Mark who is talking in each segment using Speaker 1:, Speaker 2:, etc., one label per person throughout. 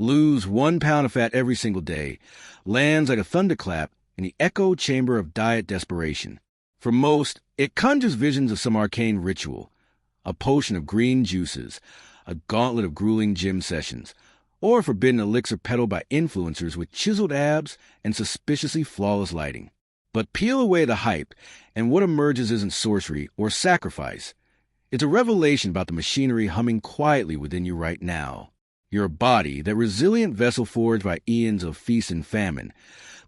Speaker 1: Lose 1 pound of fat every single day lands like a thunderclap in the echo chamber of diet desperation. For most, it conjures visions of some arcane ritual, a potion of green juices, a gauntlet of grueling gym sessions, or a forbidden elixir peddled by influencers with chiseled abs and suspiciously flawless lighting. But peel away the hype, and what emerges isn't sorcery or sacrifice. It's a revelation about the machinery humming quietly within you right now. Your body, that resilient vessel forged by eons of feast and famine,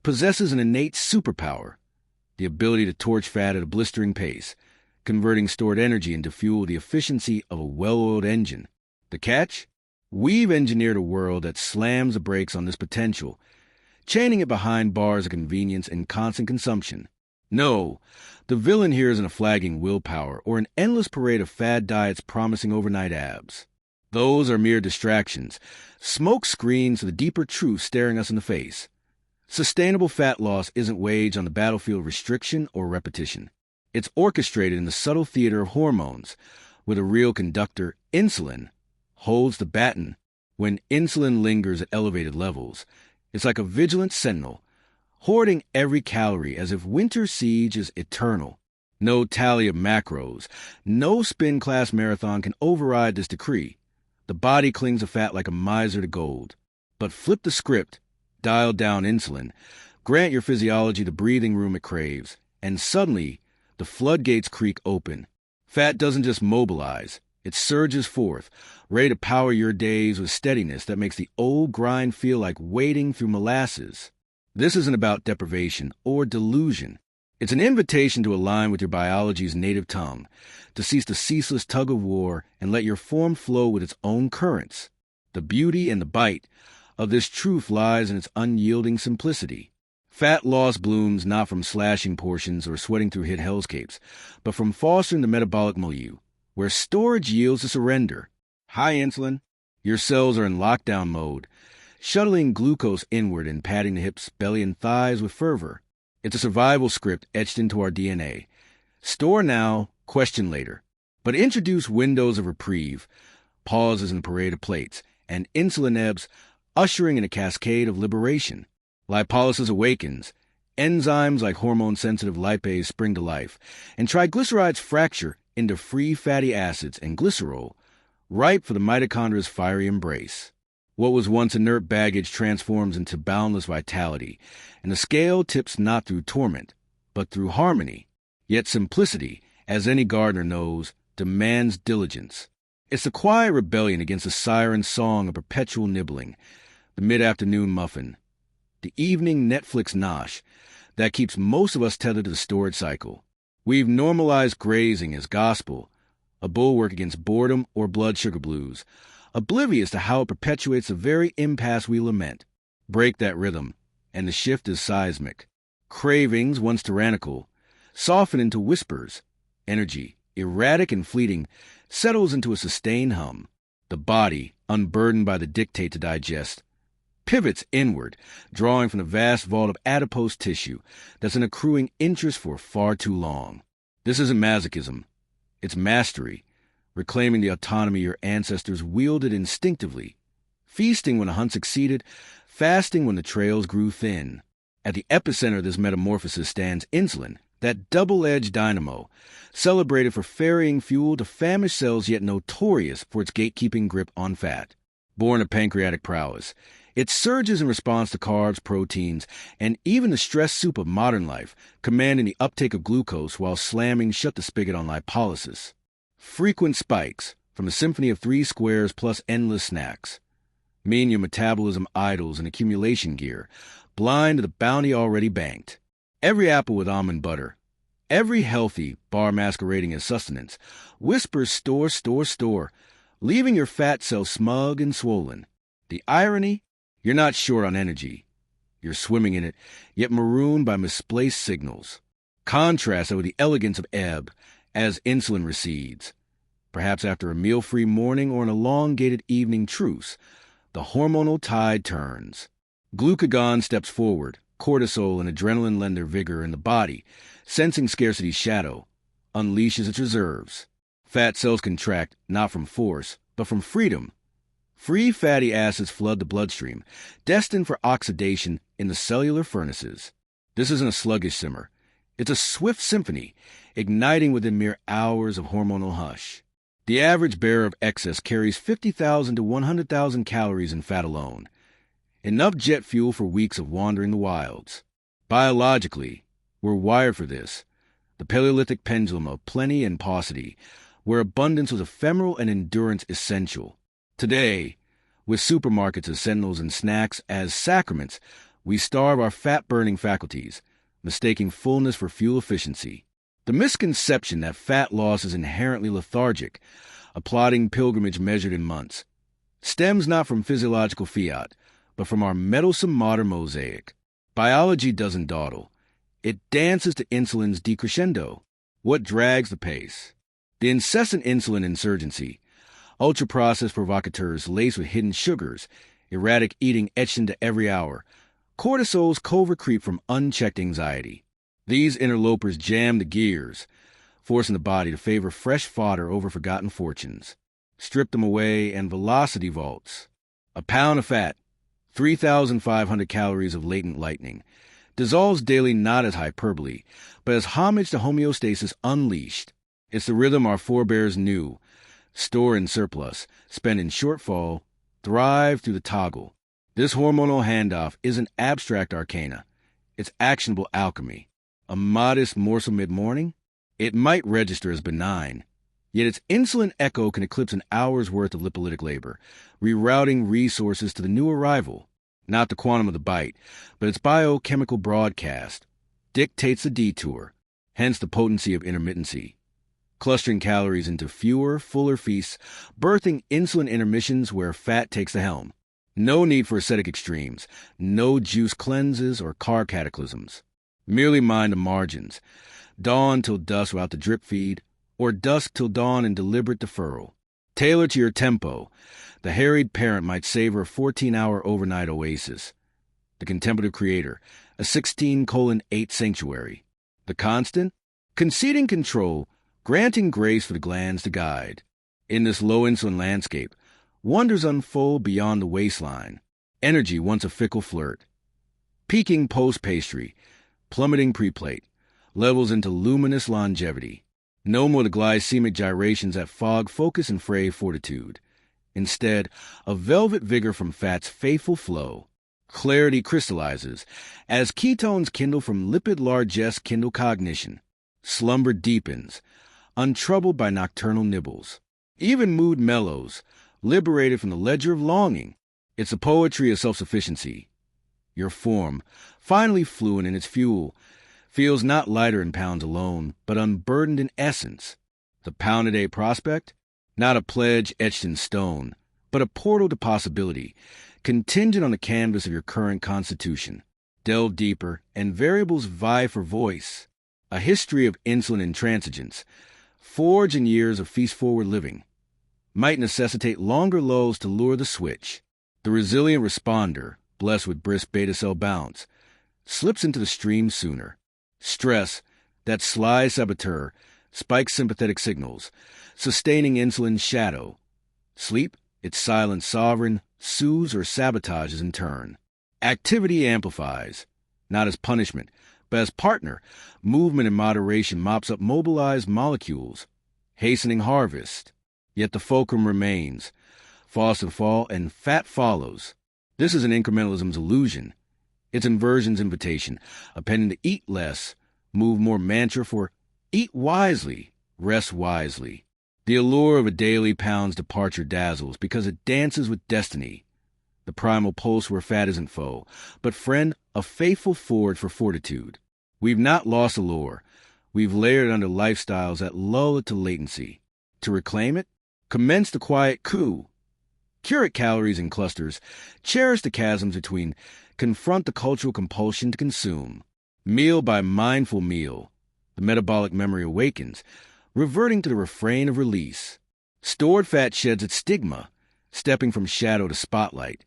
Speaker 1: possesses an innate superpower, the ability to torch fat at a blistering pace, converting stored energy into fuel with the efficiency of a well-oiled engine. The catch? We've engineered a world that slams the brakes on this potential, chaining it behind bars of convenience and constant consumption. No, the villain here isn't a flagging willpower or an endless parade of fad diets promising overnight abs. Those are mere distractions, smoke screens to the deeper truth staring us in the face. Sustainable fat loss isn't waged on the battlefield of restriction or repetition. It's orchestrated in the subtle theater of hormones, where the real conductor, insulin, holds the baton. When insulin lingers at elevated levels, it's like a vigilant sentinel, hoarding every calorie as if winter siege is eternal. No tally of macros, no spin-class marathon can override this decree. The body clings to fat like a miser to gold. But flip the script, dial down insulin, grant your physiology the breathing room it craves, and suddenly the floodgates creak open. Fat doesn't just mobilize, it surges forth, ready to power your days with steadiness that makes the old grind feel like wading through molasses. This isn't about deprivation or delusion. It's an invitation to align with your biology's native tongue, to cease the ceaseless tug of war and let your form flow with its own currents. The beauty and the bite of this truth lies in its unyielding simplicity. Fat loss blooms not from slashing portions or sweating through hit hellscapes, but from fostering the metabolic milieu, where storage yields to surrender. High insulin, your cells are in lockdown mode, shuttling glucose inward and patting the hips, belly, and thighs with fervor. It's a survival script etched into our DNA. Store now, question later. But introduce windows of reprieve, pauses in the parade of plates, and insulin ebbs, ushering in a cascade of liberation. Lipolysis awakens, enzymes like hormone-sensitive lipase spring to life, and triglycerides fracture into free fatty acids and glycerol, ripe for the mitochondria's fiery embrace. What was once inert baggage transforms into boundless vitality, and the scale tips not through torment, but through harmony. Yet simplicity, as any gardener knows, demands diligence. It's the quiet rebellion against the siren song of perpetual nibbling, the mid-afternoon muffin, the evening Netflix nosh that keeps most of us tethered to the storage cycle. We've normalized grazing as gospel, a bulwark against boredom or blood sugar blues, oblivious to how it perpetuates the very impasse we lament. Break that rhythm, and the shift is seismic. Cravings, once tyrannical, soften into whispers. Energy, erratic and fleeting, settles into a sustained hum. The body, unburdened by the dictate to digest, pivots inward, drawing from the vast vault of adipose tissue that's an accruing interest for far too long. This isn't masochism. It's mastery, reclaiming the autonomy your ancestors wielded instinctively, feasting when a hunt succeeded, fasting when the trails grew thin. At the epicenter of this metamorphosis stands insulin, that double-edged dynamo, celebrated for ferrying fuel to famished cells yet notorious for its gatekeeping grip on fat. Born of pancreatic prowess, it surges in response to carbs, proteins, and even the stress soup of modern life, commanding the uptake of glucose while slamming shut the spigot on lipolysis. Frequent spikes, from a symphony of 3 squares plus endless snacks, mean your metabolism idles in accumulation gear, blind to the bounty already banked. Every apple with almond butter, every healthy bar masquerading as sustenance, whispers store, store, store, leaving your fat cells smug and swollen. The irony? You're not short on energy. You're swimming in it, yet marooned by misplaced signals. Contrast that with the elegance of ebb as insulin recedes. Perhaps after a meal-free morning or an elongated evening truce, the hormonal tide turns. Glucagon steps forward, cortisol and adrenaline lend their vigor in the body, sensing scarcity's shadow, unleashes its reserves. Fat cells contract not from force, but from freedom. Free fatty acids flood the bloodstream, destined for oxidation in the cellular furnaces. This isn't a sluggish simmer. It's a swift symphony, igniting within mere hours of hormonal hush. The average bearer of excess carries 50,000 to 100,000 calories in fat alone, enough jet fuel for weeks of wandering the wilds. Biologically, we're wired for this, the Paleolithic pendulum of plenty and paucity, where abundance was ephemeral and endurance essential. Today, with supermarkets as sentinels and snacks as sacraments, we starve our fat-burning faculties, mistaking fullness for fuel efficiency. The misconception that fat loss is inherently lethargic, a plodding pilgrimage measured in months, stems not from physiological fiat, but from our meddlesome modern mosaic. Biology doesn't dawdle. It dances to insulin's decrescendo. What drags the pace? The incessant insulin insurgency, ultra-processed provocateurs laced with hidden sugars, erratic eating etched into every hour, cortisol's covert creep from unchecked anxiety. These interlopers jam the gears, forcing the body to favor fresh fodder over forgotten fortunes. Strip them away and velocity vaults. A pound of fat, 3,500 calories of latent lightning, dissolves daily not as hyperbole, but as homage to homeostasis unleashed. It's the rhythm our forebears knew. Store in surplus, spend in shortfall, thrive through the toggle. This hormonal handoff isn't abstract arcana. It's actionable alchemy. A modest morsel mid-morning? It might register as benign, yet its insulin echo can eclipse an hour's worth of lipolytic labor, rerouting resources to the new arrival. Not the quantum of the bite, but its biochemical broadcast dictates the detour, hence the potency of intermittency. Clustering calories into fewer, fuller feasts, birthing insulin intermissions where fat takes the helm. No need for ascetic extremes, no juice cleanses or carb cataclysms. Merely mind the margins. Dawn till dusk without the drip feed, or dusk till dawn in deliberate deferral. Tailor to your tempo. The harried parent might savor a 14-hour overnight oasis. The contemplative creator, a 16:8 sanctuary. The constant? Conceding control, granting grace for the glands to guide. In this low-insulin landscape, wonders unfold beyond the waistline. Energy once a fickle flirt. Peaking post-pastry, plummeting preplate, levels into luminous longevity. No more the glycemic gyrations that fog focus and fray fortitude. Instead, a velvet vigor from fat's faithful flow. Clarity crystallizes, as ketones kindle from lipid largesse kindle cognition. Slumber deepens, untroubled by nocturnal nibbles. Even mood mellows, liberated from the ledger of longing. It's the poetry of self-sufficiency. Your form, finally fluent in its fuel, feels not lighter in pounds alone, but unburdened in essence. The pound-a-day prospect? Not a pledge etched in stone, but a portal to possibility, contingent on the canvas of your current constitution. Delve deeper, and variables vie for voice. A history of insulin intransigence, forged in years of feast-forward living, might necessitate longer lows to lure the switch. The resilient responder, blessed with brisk beta-cell bounce, slips into the stream sooner. Stress, that sly saboteur, spikes sympathetic signals, sustaining insulin's shadow. Sleep, its silent sovereign, soothes or sabotages in turn. Activity amplifies, not as punishment, but as partner. Movement in moderation mops up mobilized molecules, hastening harvest. Yet the fulcrum remains. Fast and fall, and fat follows. This is an incrementalism's illusion. Its inversion's invitation, appending to eat less, move more mantra for eat wisely, rest wisely. The allure of a daily pound's departure dazzles because it dances with destiny. The primal pulse where fat isn't foe, but friend, a faithful forge for fortitude. We've not lost allure. We've layered it under lifestyles that lull it to latency. To reclaim it, commence the quiet coup. Curate calories in clusters, cherish the chasms between, confront the cultural compulsion to consume. Meal by mindful meal, the metabolic memory awakens, reverting to the refrain of release. Stored fat sheds its stigma, stepping from shadow to spotlight,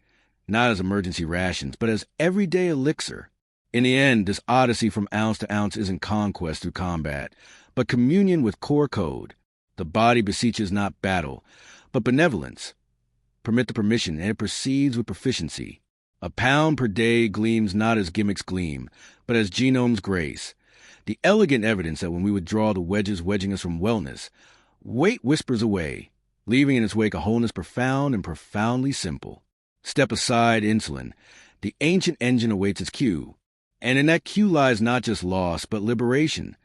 Speaker 1: not as emergency rations, but as everyday elixir. In the end, this odyssey from ounce to ounce isn't conquest through combat, but communion with core code. The body beseeches not battle, but benevolence. permit the permission, and it proceeds with proficiency. A pound per day gleams not as gimmicks gleam, but as genomes grace. The elegant evidence that when we withdraw the wedges wedging us from wellness, weight whispers away, leaving in its wake a wholeness profound and profoundly simple. Step aside insulin. The ancient engine awaits its cue. And in that cue lies not just loss, but liberation.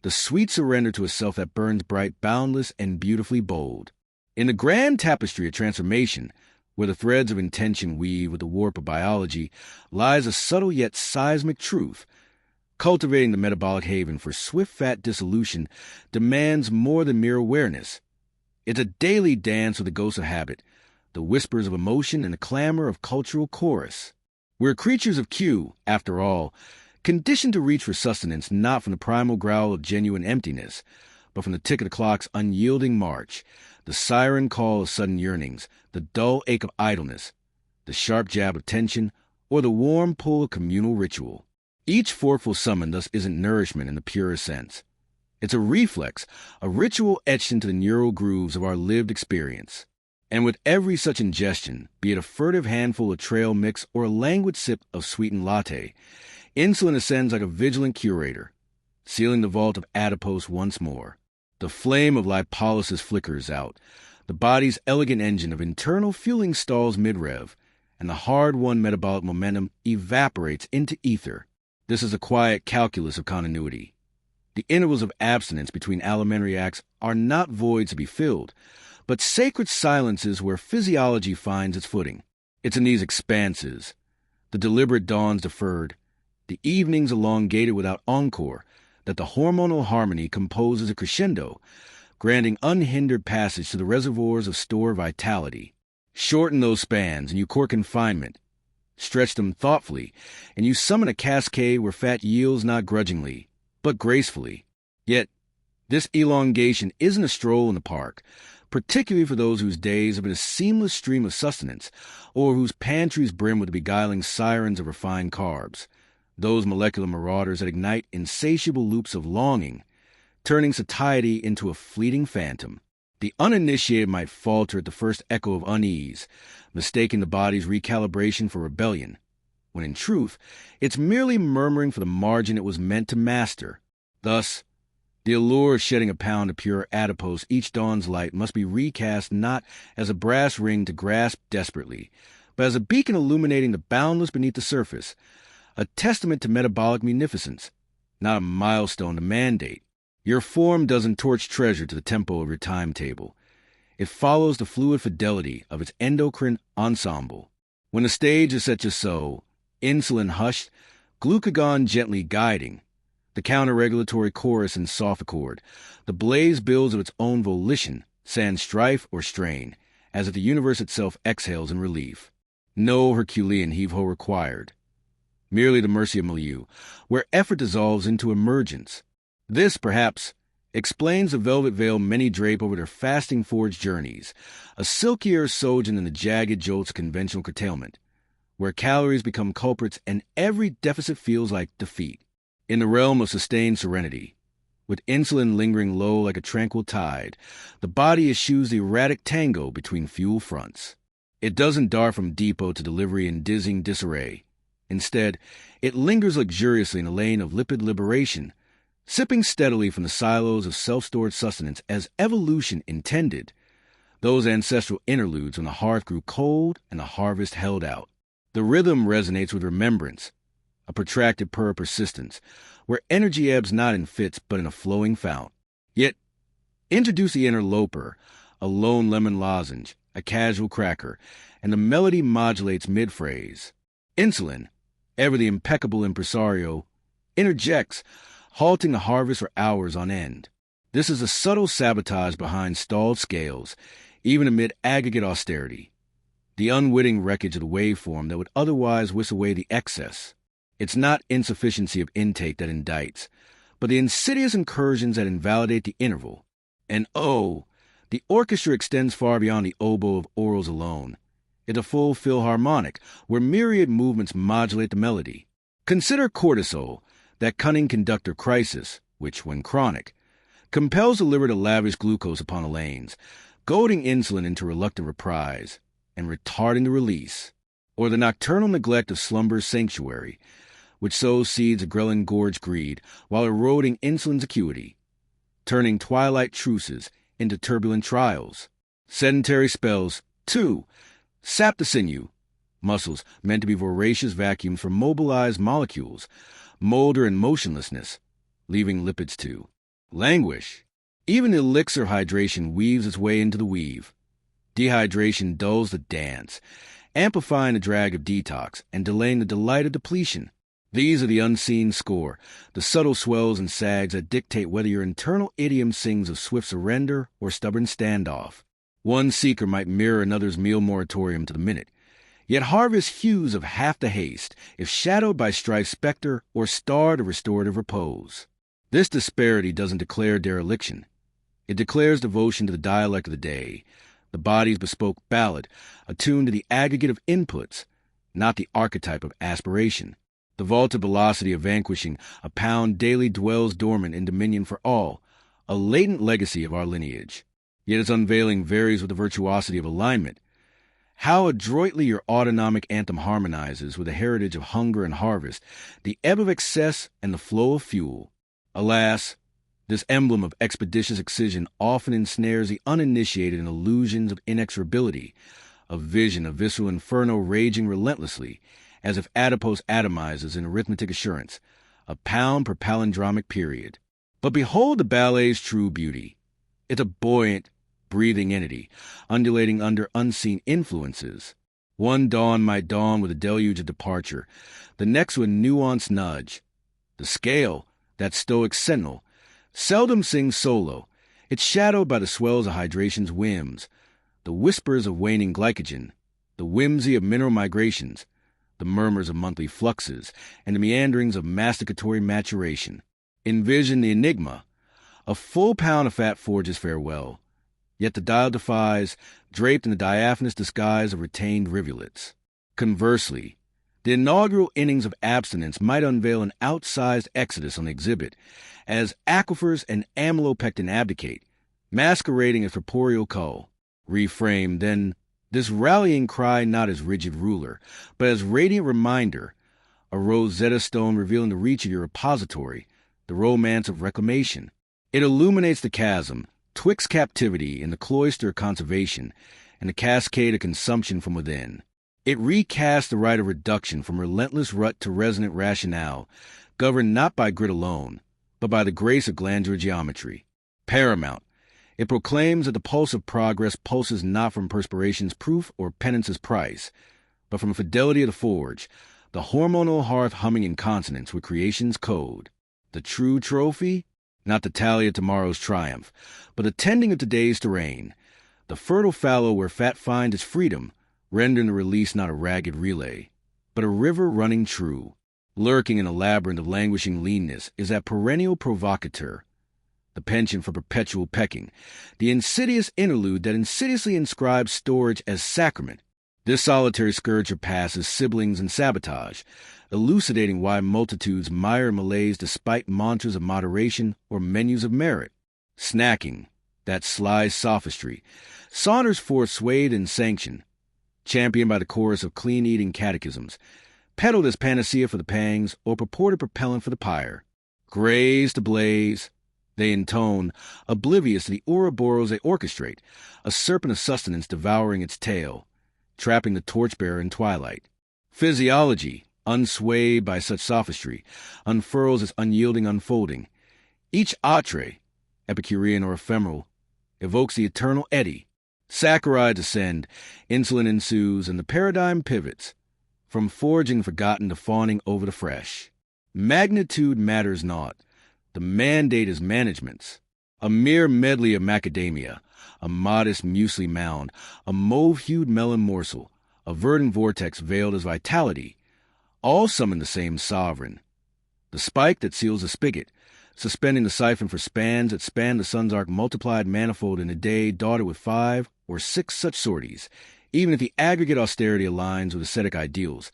Speaker 1: The sweet surrender to a self that burns bright, boundless, and beautifully bold. In the grand tapestry of transformation, where the threads of intention weave with the warp of biology, lies a subtle yet seismic truth. Cultivating the metabolic haven for swift fat dissolution demands more than mere awareness. It's a daily dance with the ghosts of habit, the whispers of emotion, and the clamor of cultural chorus. We're creatures of cue, after all, conditioned to reach for sustenance not from the primal growl of genuine emptiness, but from the tick of the clock's unyielding march, the siren call of sudden yearnings, the dull ache of idleness, the sharp jab of tension, or the warm pull of communal ritual. Each forkful summon thus isn't nourishment in the purest sense. It's a reflex, a ritual etched into the neural grooves of our lived experience. And with every such ingestion, be it a furtive handful of trail mix or a languid sip of sweetened latte, insulin ascends like a vigilant curator, sealing the vault of adipose once more. The flame of lipolysis flickers out, the body's elegant engine of internal fueling stalls mid-rev, and the hard-won metabolic momentum evaporates into ether. This is a quiet calculus of continuity. The intervals of abstinence between alimentary acts are not voids to be filled, but sacred silences where physiology finds its footing. It's in these expanses, the deliberate dawns deferred, the evenings elongated without encore, that the hormonal harmony composes a crescendo, granting unhindered passage to the reservoirs of stored vitality. Shorten those spans, and you court confinement. Stretch them thoughtfully, and you summon a cascade where fat yields not grudgingly, but gracefully. Yet, this elongation isn't a stroll in the park, particularly for those whose days have been a seamless stream of sustenance, or whose pantries brim with the beguiling sirens of refined carbs, those molecular marauders that ignite insatiable loops of longing, turning satiety into a fleeting phantom. The uninitiated might falter at the first echo of unease, mistaking the body's recalibration for rebellion, when in truth, it's merely murmuring for the margin it was meant to master. Thus, the allure of shedding a pound of pure adipose each dawn's light must be recast not as a brass ring to grasp desperately, but as a beacon illuminating the boundless beneath the surface, a testament to metabolic munificence, not a milestone to mandate. Your form doesn't torch treasure to the tempo of your timetable. It follows the fluid fidelity of its endocrine ensemble. When the stage is set just so, insulin hushed, glucagon gently guiding, the counter-regulatory chorus in soft accord, the blaze builds of its own volition, sans strife or strain, as if the universe itself exhales in relief. No Herculean heave-ho required. Merely the mercy of milieu, where effort dissolves into emergence. This, perhaps, explains the velvet veil many drape over their fasting-forged journeys, a silkier sojourn than the jagged jolts of conventional curtailment, where calories become culprits and every deficit feels like defeat. In the realm of sustained serenity, with insulin lingering low like a tranquil tide, the body eschews the erratic tango between fuel fronts. It doesn't dart from depot to delivery in dizzying disarray. Instead, it lingers luxuriously in a lane of lipid liberation, sipping steadily from the silos of self-stored sustenance as evolution intended, those ancestral interludes when the hearth grew cold and the harvest held out. The rhythm resonates with remembrance, a protracted purr of persistence, where energy ebbs not in fits but in a flowing fount. Yet, introduce the interloper, a lone lemon lozenge, a casual cracker, and the melody modulates mid-phrase. Insulin, ever the impeccable impresario, interjects, halting the harvest for hours on end. This is a subtle sabotage behind stalled scales, even amid aggregate austerity. The unwitting wreckage of the waveform that would otherwise whisk away the excess. It's not insufficiency of intake that indicts, but the insidious incursions that invalidate the interval. And oh, the orchestra extends far beyond the oboe of orals alone. It's a full philharmonic, where myriad movements modulate the melody. Consider cortisol, that cunning conductor crisis, which, when chronic, compels the liver to lavish glucose upon the lanes, goading insulin into reluctant reprise. and retarding the release, or the nocturnal neglect of slumber's sanctuary, which sows seeds of ghrelin gorge greed while eroding insulin's acuity, turning twilight truces into turbulent trials. Sedentary spells, too, sap the sinew, muscles meant to be voracious vacuums for mobilized molecules, molder in motionlessness, leaving lipids to languish. Even elixir hydration weaves its way into the weave. Dehydration dulls the dance, amplifying the drag of detox and delaying the delight of depletion. These are the unseen score, the subtle swells and sags that dictate whether your internal idiom sings of swift surrender or stubborn standoff. One seeker might mirror another's meal moratorium to the minute, yet harvest hues of half the haste if shadowed by strife's specter or starred of restorative repose. This disparity doesn't declare dereliction. It declares devotion to the dialect of the day, the body's bespoke ballad, attuned to the aggregate of inputs, not the archetype of aspiration. The vaulted velocity of vanquishing a pound daily dwells dormant in dominion for all, a latent legacy of our lineage. Yet its unveiling varies with the virtuosity of alignment. How adroitly your autonomic anthem harmonizes with the heritage of hunger and harvest, the ebb of excess and the flow of fuel. Alas, this emblem of expeditious excision often ensnares the uninitiated in illusions of inexorability, a vision of visceral inferno raging relentlessly, as if adipose atomizes in arithmetic assurance, a pound per palindromic period. But behold the ballet's true beauty. It's a buoyant, breathing entity, undulating under unseen influences. One dawn might dawn with a deluge of departure, the next with a nuanced nudge. The scale, that stoic sentinel, seldom sings solo. It's shadowed by the swells of hydration's whims, the whispers of waning glycogen, the whimsy of mineral migrations, the murmurs of monthly fluxes, and the meanderings of masticatory maturation. Envision the enigma. A full pound of fat forges farewell, yet the dial defies, draped in the diaphanous disguise of retained rivulets. Conversely, the inaugural innings of abstinence might unveil an outsized exodus on the exhibit, as aquifers and amylopectin abdicate, masquerading as corporeal cull. Reframed, then, this rallying cry not as rigid ruler, but as radiant reminder, a Rosetta Stone revealing the reach of your repository, the romance of reclamation. It illuminates the chasm, twixt captivity and the cloister of conservation, and the cascade of consumption from within. It recasts the rite of reduction from relentless rut to resonant rationale, governed not by grit alone, but by the grace of glandular geometry. Paramount, it proclaims that the pulse of progress pulses not from perspiration's proof or penance's price, but from fidelity of the forge, the hormonal hearth humming in consonance with creation's code. The true trophy? Not the tally of tomorrow's triumph, but the tending of today's terrain, the fertile fallow where fat finds its freedom, rendering the release not a ragged relay, but a river running true. Lurking in a labyrinth of languishing leanness is that perennial provocateur, the penchant for perpetual pecking, the insidious interlude that insidiously inscribes storage as sacrament. This solitary scourge surpasses siblings and sabotage, elucidating why multitudes mire malaise despite mantras of moderation or menus of merit. Snacking, that sly sophistry, saunters forth swayed and sanctioned, championed by the chorus of clean-eating catechisms, peddled as panacea for the pangs or purported propellant for the pyre. Graze to blaze, they intone, oblivious to the Ouroboros they orchestrate, a serpent of sustenance devouring its tail, trapping the torchbearer in twilight. Physiology, unswayed by such sophistry, unfurls its unyielding unfolding. Each atre, Epicurean or ephemeral, evokes the eternal eddy. Saccharides ascend, insulin ensues, and the paradigm pivots, from forging forgotten to fawning over the fresh. Magnitude matters not. The mandate is management's. A mere medley of macadamia, a modest muesli mound, a mauve-hued melon morsel, a verdant vortex veiled as vitality, all summon the same sovereign. The spike that seals the spigot, suspending the siphon for spans that span the sun's arc multiplied manifold in a day dotted with 5 or 6 such sorties, even if the aggregate austerity aligns with ascetic ideals,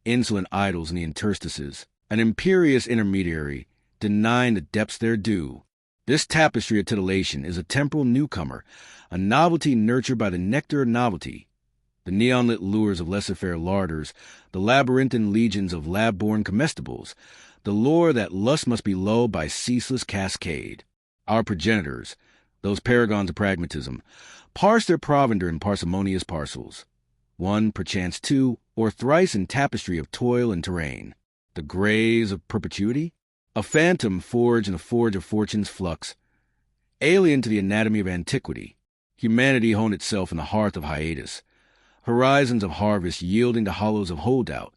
Speaker 1: insolent idols in the interstices, an imperious intermediary, denying the depths their due. This tapestry of titillation is a temporal newcomer, a novelty nurtured by the nectar of novelty. the neon-lit lures of laissez-faire larders, the labyrinthine legions of lab-born comestibles, the lure that lust must be lulled by ceaseless cascade. Our progenitors, those paragons of pragmatism, parse their provender in parsimonious parcels, one, perchance two, or thrice in tapestry of toil and terrain. The grays of perpetuity? A phantom forged in the forge of fortune's flux, alien to the anatomy of antiquity. Humanity honed itself in the hearth of hiatus, horizons of harvest yielding to hollows of holdout,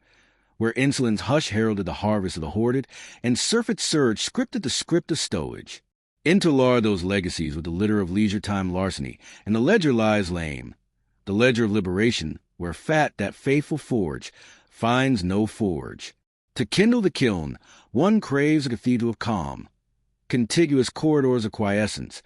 Speaker 1: where insolence hush heralded the harvest of the hoarded, and surfeit surge scripted the script of stowage. Interlard those legacies with the litter of leisure-time larceny, and the ledger lies lame, the ledger of liberation, where fat that faithful forge finds no forge. To kindle the kiln, one craves a cathedral of calm, contiguous corridors of quiescence,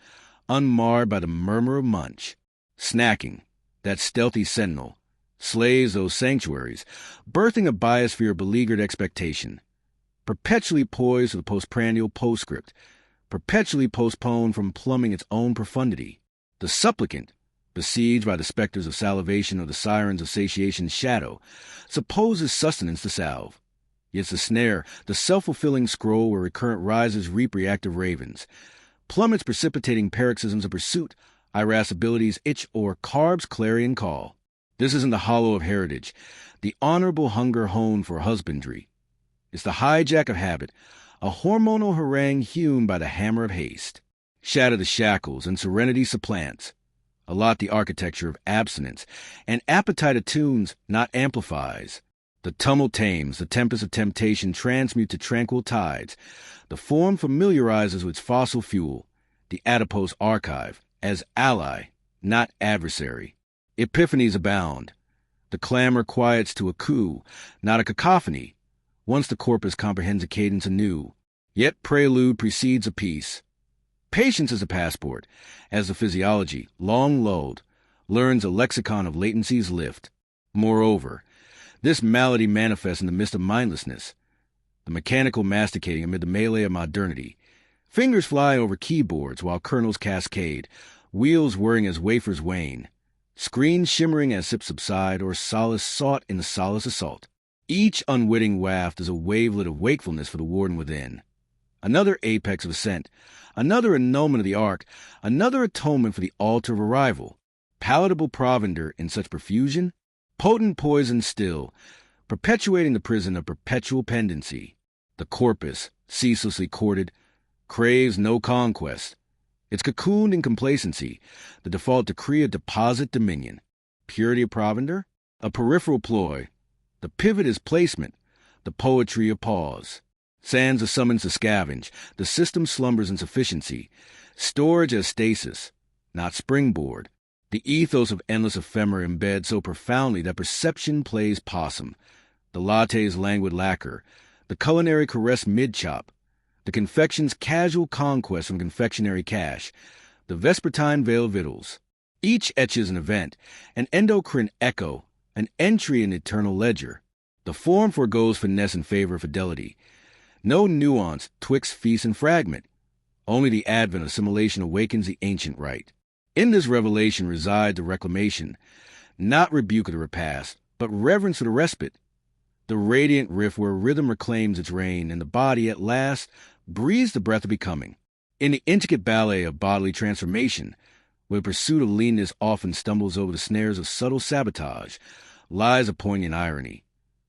Speaker 1: unmarred by the murmur of munch. Snacking, that stealthy sentinel, slays those sanctuaries, birthing a biosphere of beleaguered expectation, perpetually poised for the postprandial postscript, perpetually postponed from plumbing its own profundity. The supplicant, besieged by the specters of salivation or the sirens of satiation's shadow, supposes sustenance to salve. Yet the snare, the self-fulfilling scroll where recurrent rises reap reactive ravens, plummets precipitating paroxysms of pursuit, irascibility's itch, or carb's clarion call. This isn't the hollow of heritage, the honorable hunger honed for husbandry. It's the hijack of habit, a hormonal harangue hewn by the hammer of haste. Shatter the shackles, and serenity supplants. Allot the architecture of abstinence, and appetite attunes, not amplifies. The tumult tames, the tempest of temptation transmute to tranquil tides. The form familiarizes with its fossil fuel, the adipose archive, as ally, not adversary. Epiphanies abound. The clamor quiets to a coo, not a cacophony, once the corpus comprehends a cadence anew. Yet prelude precedes a piece. Patience is a passport, as the physiology, long lulled, learns a lexicon of latency's lift. Moreover, this malady manifests in the midst of mindlessness, the mechanical masticating amid the melee of modernity. Fingers fly over keyboards while kernels cascade, wheels whirring as wafers wane, screens shimmering as sips subside, or solace sought in the solace assault. Each unwitting waft is a wavelet of wakefulness for the warden within. Another apex of ascent, another annulment of the ark, another atonement for the altar of arrival. Palatable provender in such profusion, potent poison still, perpetuating the prison of perpetual pendency. The corpus, ceaselessly courted, craves no conquest. It's cocooned in complacency, the default decree of deposit dominion. Purity of provender? A peripheral ploy. The pivot is placement, the poetry of pause. Sands a summons to scavenge, the system slumbers in sufficiency. Storage as stasis, not springboard. The ethos of endless ephemera embeds so profoundly that perception plays possum. The latte's languid lacquer, the culinary caress mid-chop, the confection's casual conquest from confectionery cash, the vespertine veil victuals. Each etches an event, an endocrine echo, an entry in eternal ledger. The form forgoes finesse in favor of fidelity. No nuance twixt feast and fragment. Only the advent of assimilation awakens the ancient rite. In this revelation resides the reclamation, not rebuke of the repast, but reverence of the respite. The radiant rift where rhythm reclaims its reign, and the body at last breathes the breath of becoming. In the intricate ballet of bodily transformation, where the pursuit of leanness often stumbles over the snares of subtle sabotage, lies a poignant irony.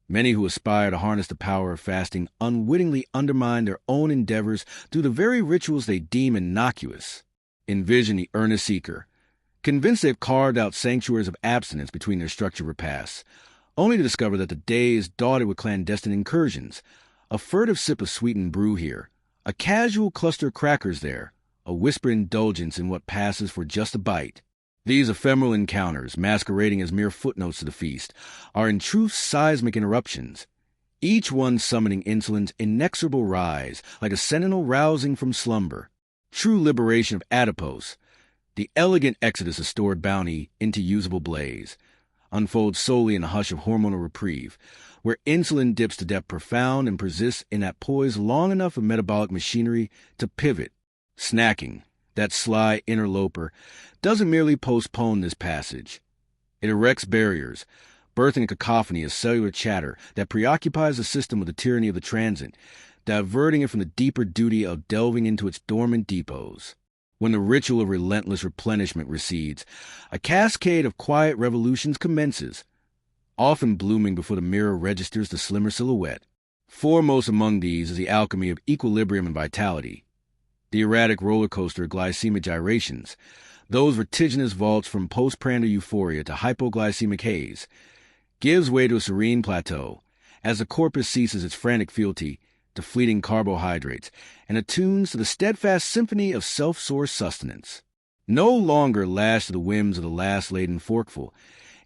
Speaker 1: Many who aspire to harness the power of fasting unwittingly undermine their own endeavors through the very rituals they deem innocuous. Envision the earnest seeker, convinced they've carved out sanctuaries of abstinence between their structured repasts, only to discover that the day is dotted with clandestine incursions, a furtive sip of sweetened brew here, a casual cluster of crackers there, a whispered indulgence in what passes for just a bite. These ephemeral encounters, masquerading as mere footnotes to the feast, are in truth seismic interruptions, each one summoning insulin's inexorable rise, like a sentinel rousing from slumber. True liberation of adipose, the elegant exodus of stored bounty into usable blaze, unfolds solely in the hush of hormonal reprieve, where insulin dips to depth profound and persists in that poise long enough for metabolic machinery to pivot. Snacking, that sly interloper, doesn't merely postpone this passage. It erects barriers, birthing a cacophony of cellular chatter that preoccupies the system with the tyranny of the transient, diverting it from the deeper duty of delving into its dormant depots. When the ritual of relentless replenishment recedes, a cascade of quiet revolutions commences, often blooming before the mirror registers the slimmer silhouette. Foremost among these is the alchemy of equilibrium and vitality, the erratic roller coaster of glycemic gyrations, those vertiginous vaults from postprandial euphoria to hypoglycemic haze, gives way to a serene plateau as the corpus ceases its frantic fealty to fleeting carbohydrates and attunes to the steadfast symphony of self-sourced sustenance. No longer lashed to the whims of the last laden forkful,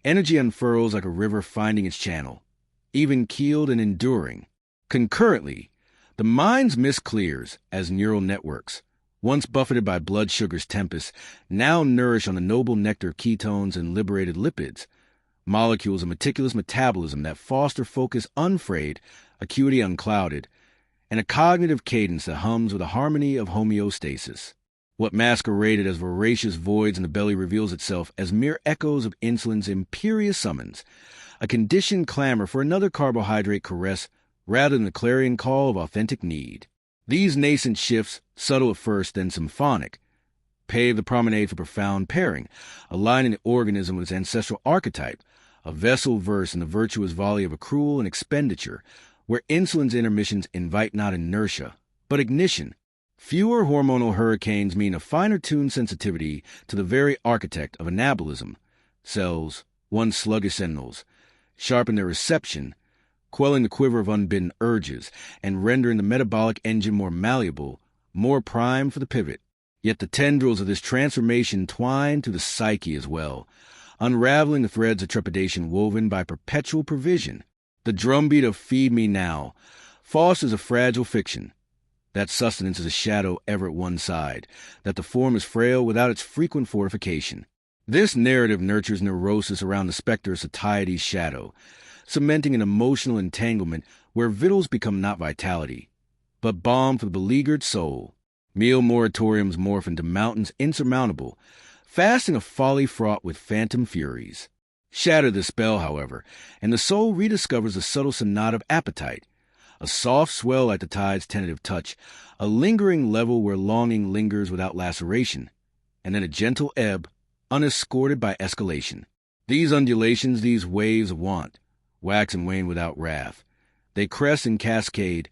Speaker 1: energy unfurls like a river finding its channel, even-keeled and enduring. Concurrently, the mind's mist clears as neural networks, once buffeted by blood sugar's tempest, now nourish on the noble nectar of ketones and liberated lipids, molecules of meticulous metabolism that foster focus unfrayed, acuity unclouded, and a cognitive cadence that hums with a harmony of homeostasis. What masqueraded as voracious voids in the belly reveals itself as mere echoes of insulin's imperious summons, a conditioned clamor for another carbohydrate caress rather than the clarion call of authentic need. These nascent shifts, subtle at first then symphonic, pave the promenade for profound pairing, aligning the organism with its ancestral archetype, a vessel verse in the virtuous volley of accrual and expenditure, where insulin's intermissions invite not inertia, but ignition. Fewer hormonal hurricanes mean a finer-tuned sensitivity to the very architect of anabolism. Cells, once sluggish sentinels, sharpen their reception, quelling the quiver of unbidden urges, and rendering the metabolic engine more malleable, more primed for the pivot. Yet the tendrils of this transformation twine through the psyche as well, unraveling the threads of trepidation woven by perpetual provision. The drumbeat of "feed me now" fosters a fragile fiction, that sustenance is a shadow ever at one side, that the form is frail without its frequent fortification. This narrative nurtures neurosis around the specter of satiety's shadow, cementing an emotional entanglement where victuals become not vitality, but balm for the beleaguered soul. Meal moratoriums morph into mountains insurmountable, fasting a folly fraught with phantom furies. Shatter the spell, however, and the soul rediscovers the subtle sonata of appetite, a soft swell like the tide's tentative touch, a lingering level where longing lingers without laceration, and then a gentle ebb, unescorted by escalation. These undulations, these waves of want, wax and wane without wrath. They crest and cascade,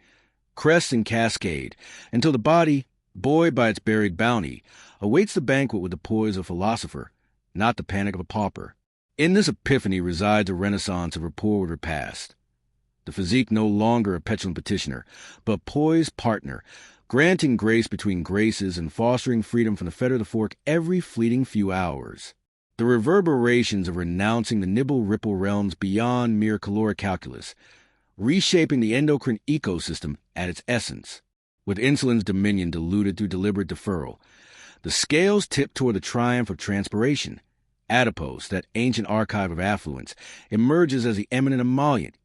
Speaker 1: until the body, buoyed by its buried bounty, awaits the banquet with the poise of a philosopher, not the panic of a pauper. In this epiphany resides a renaissance of rapport with repast. The physique no longer a petulant petitioner, but poised partner, granting grace between graces and fostering freedom from the fetter of the fork every fleeting few hours. The reverberations of renouncing the nibble-ripple realms beyond mere caloric calculus, reshaping the endocrine ecosystem at its essence. With insulin's dominion diluted through deliberate deferral, the scales tip toward the triumph of transpiration. Adipose, that ancient archive of affluence, emerges as the eminent emollient,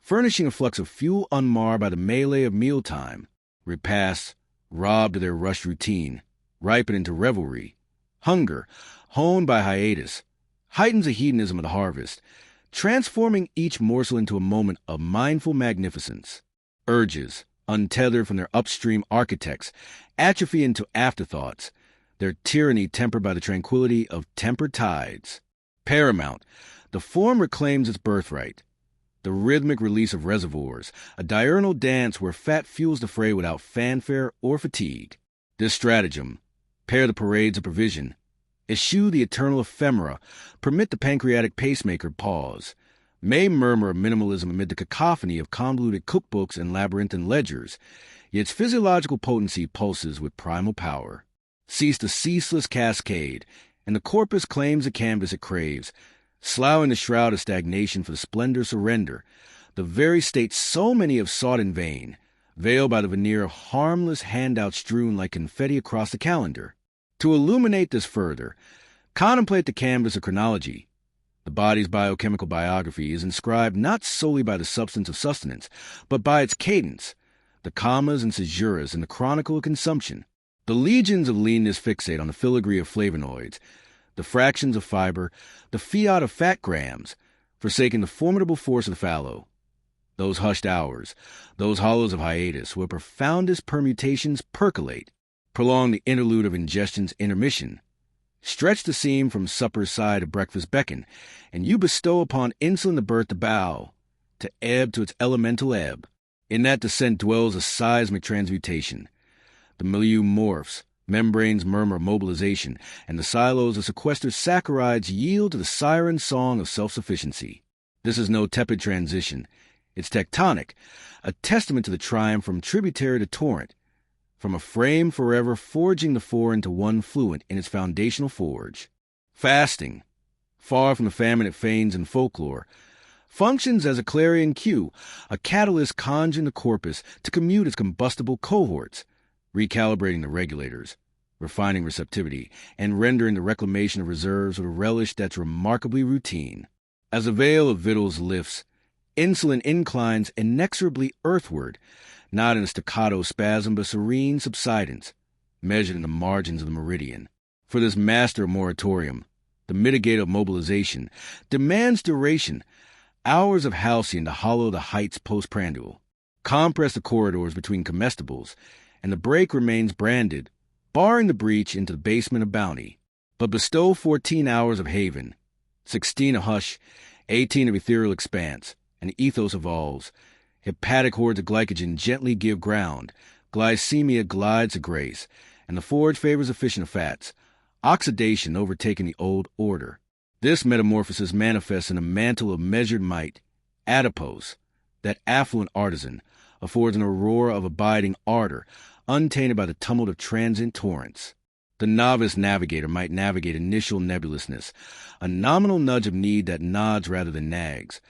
Speaker 1: furnishing a flux of fuel unmarred by the melee of mealtime. Repasts, robbed of their rushed routine, ripen into revelry. Hunger, honed by hiatus, heightens the hedonism of the harvest, transforming each morsel into a moment of mindful magnificence. Urges, untethered from their upstream architects, atrophy into afterthoughts, their tyranny tempered by the tranquility of tempered tides. Paramount, the form reclaims its birthright, the rhythmic release of reservoirs, a diurnal dance where fat fuels the fray without fanfare or fatigue. This stratagem, pair the parades of provision, eschew the eternal ephemera, permit the pancreatic pacemaker pause, may murmur of minimalism amid the cacophony of convoluted cookbooks and labyrinthine ledgers, yet its physiological potency pulses with primal power. Cease the ceaseless cascade, and the corpus claims the canvas it craves, sloughing the shroud of stagnation for the splendor surrender, the very state so many have sought in vain, veiled by the veneer of harmless handouts strewn like confetti across the calendar. To illuminate this further, contemplate the canvas of chronology. The body's biochemical biography is inscribed not solely by the substance of sustenance, but by its cadence, the commas and caesuras in the chronicle of consumption. The legions of leanness fixate on the filigree of flavonoids, the fractions of fiber, the fiat of fat grams, forsaking the formidable force of the fallow. Those hushed hours, those hollows of hiatus, where profoundest permutations percolate, prolong the interlude of ingestion's intermission, stretch the seam from supper's sigh to breakfast beckon, and you bestow upon insulin the birth to bow, to ebb to its elemental ebb. In that descent dwells a seismic transmutation. The milieu morphs, membranes murmur mobilization, and the silos of sequestered saccharides yield to the siren song of self-sufficiency. This is no tepid transition. It's tectonic, a testament to the triumph from tributary to torrent, from a frame forever forging the four into one fluent in its foundational forge. Fasting, far from the famine it feigns in folklore, functions as a clarion cue, a catalyst conjuring the corpus to commute its combustible cohorts, recalibrating the regulators, refining receptivity, and rendering the reclamation of reserves with a relish that's remarkably routine. As a veil of victuals lifts, insulin inclines inexorably earthward, not in a staccato spasm but serene subsidence, measured in the margins of the meridian. For this master of moratorium, the mitigator of mobilization, demands duration, hours of halcyon to hollow the heights postprandial, compress the corridors between comestibles, and the break remains branded, barring the breach into the basement of bounty. But bestow 14 hours of haven, 16 of hush, 18 of ethereal expanse, and ethos evolves. Hepatic hordes of glycogen gently give ground, glycemia glides to grace, and the forge favors efficient fats, oxidation overtaking the old order. This metamorphosis manifests in a mantle of measured might. Adipose, that affluent artisan, affords an aurora of abiding ardor, untainted by the tumult of transient torrents. The novice navigator might navigate initial nebulousness, a nominal nudge of need that nods rather than nags.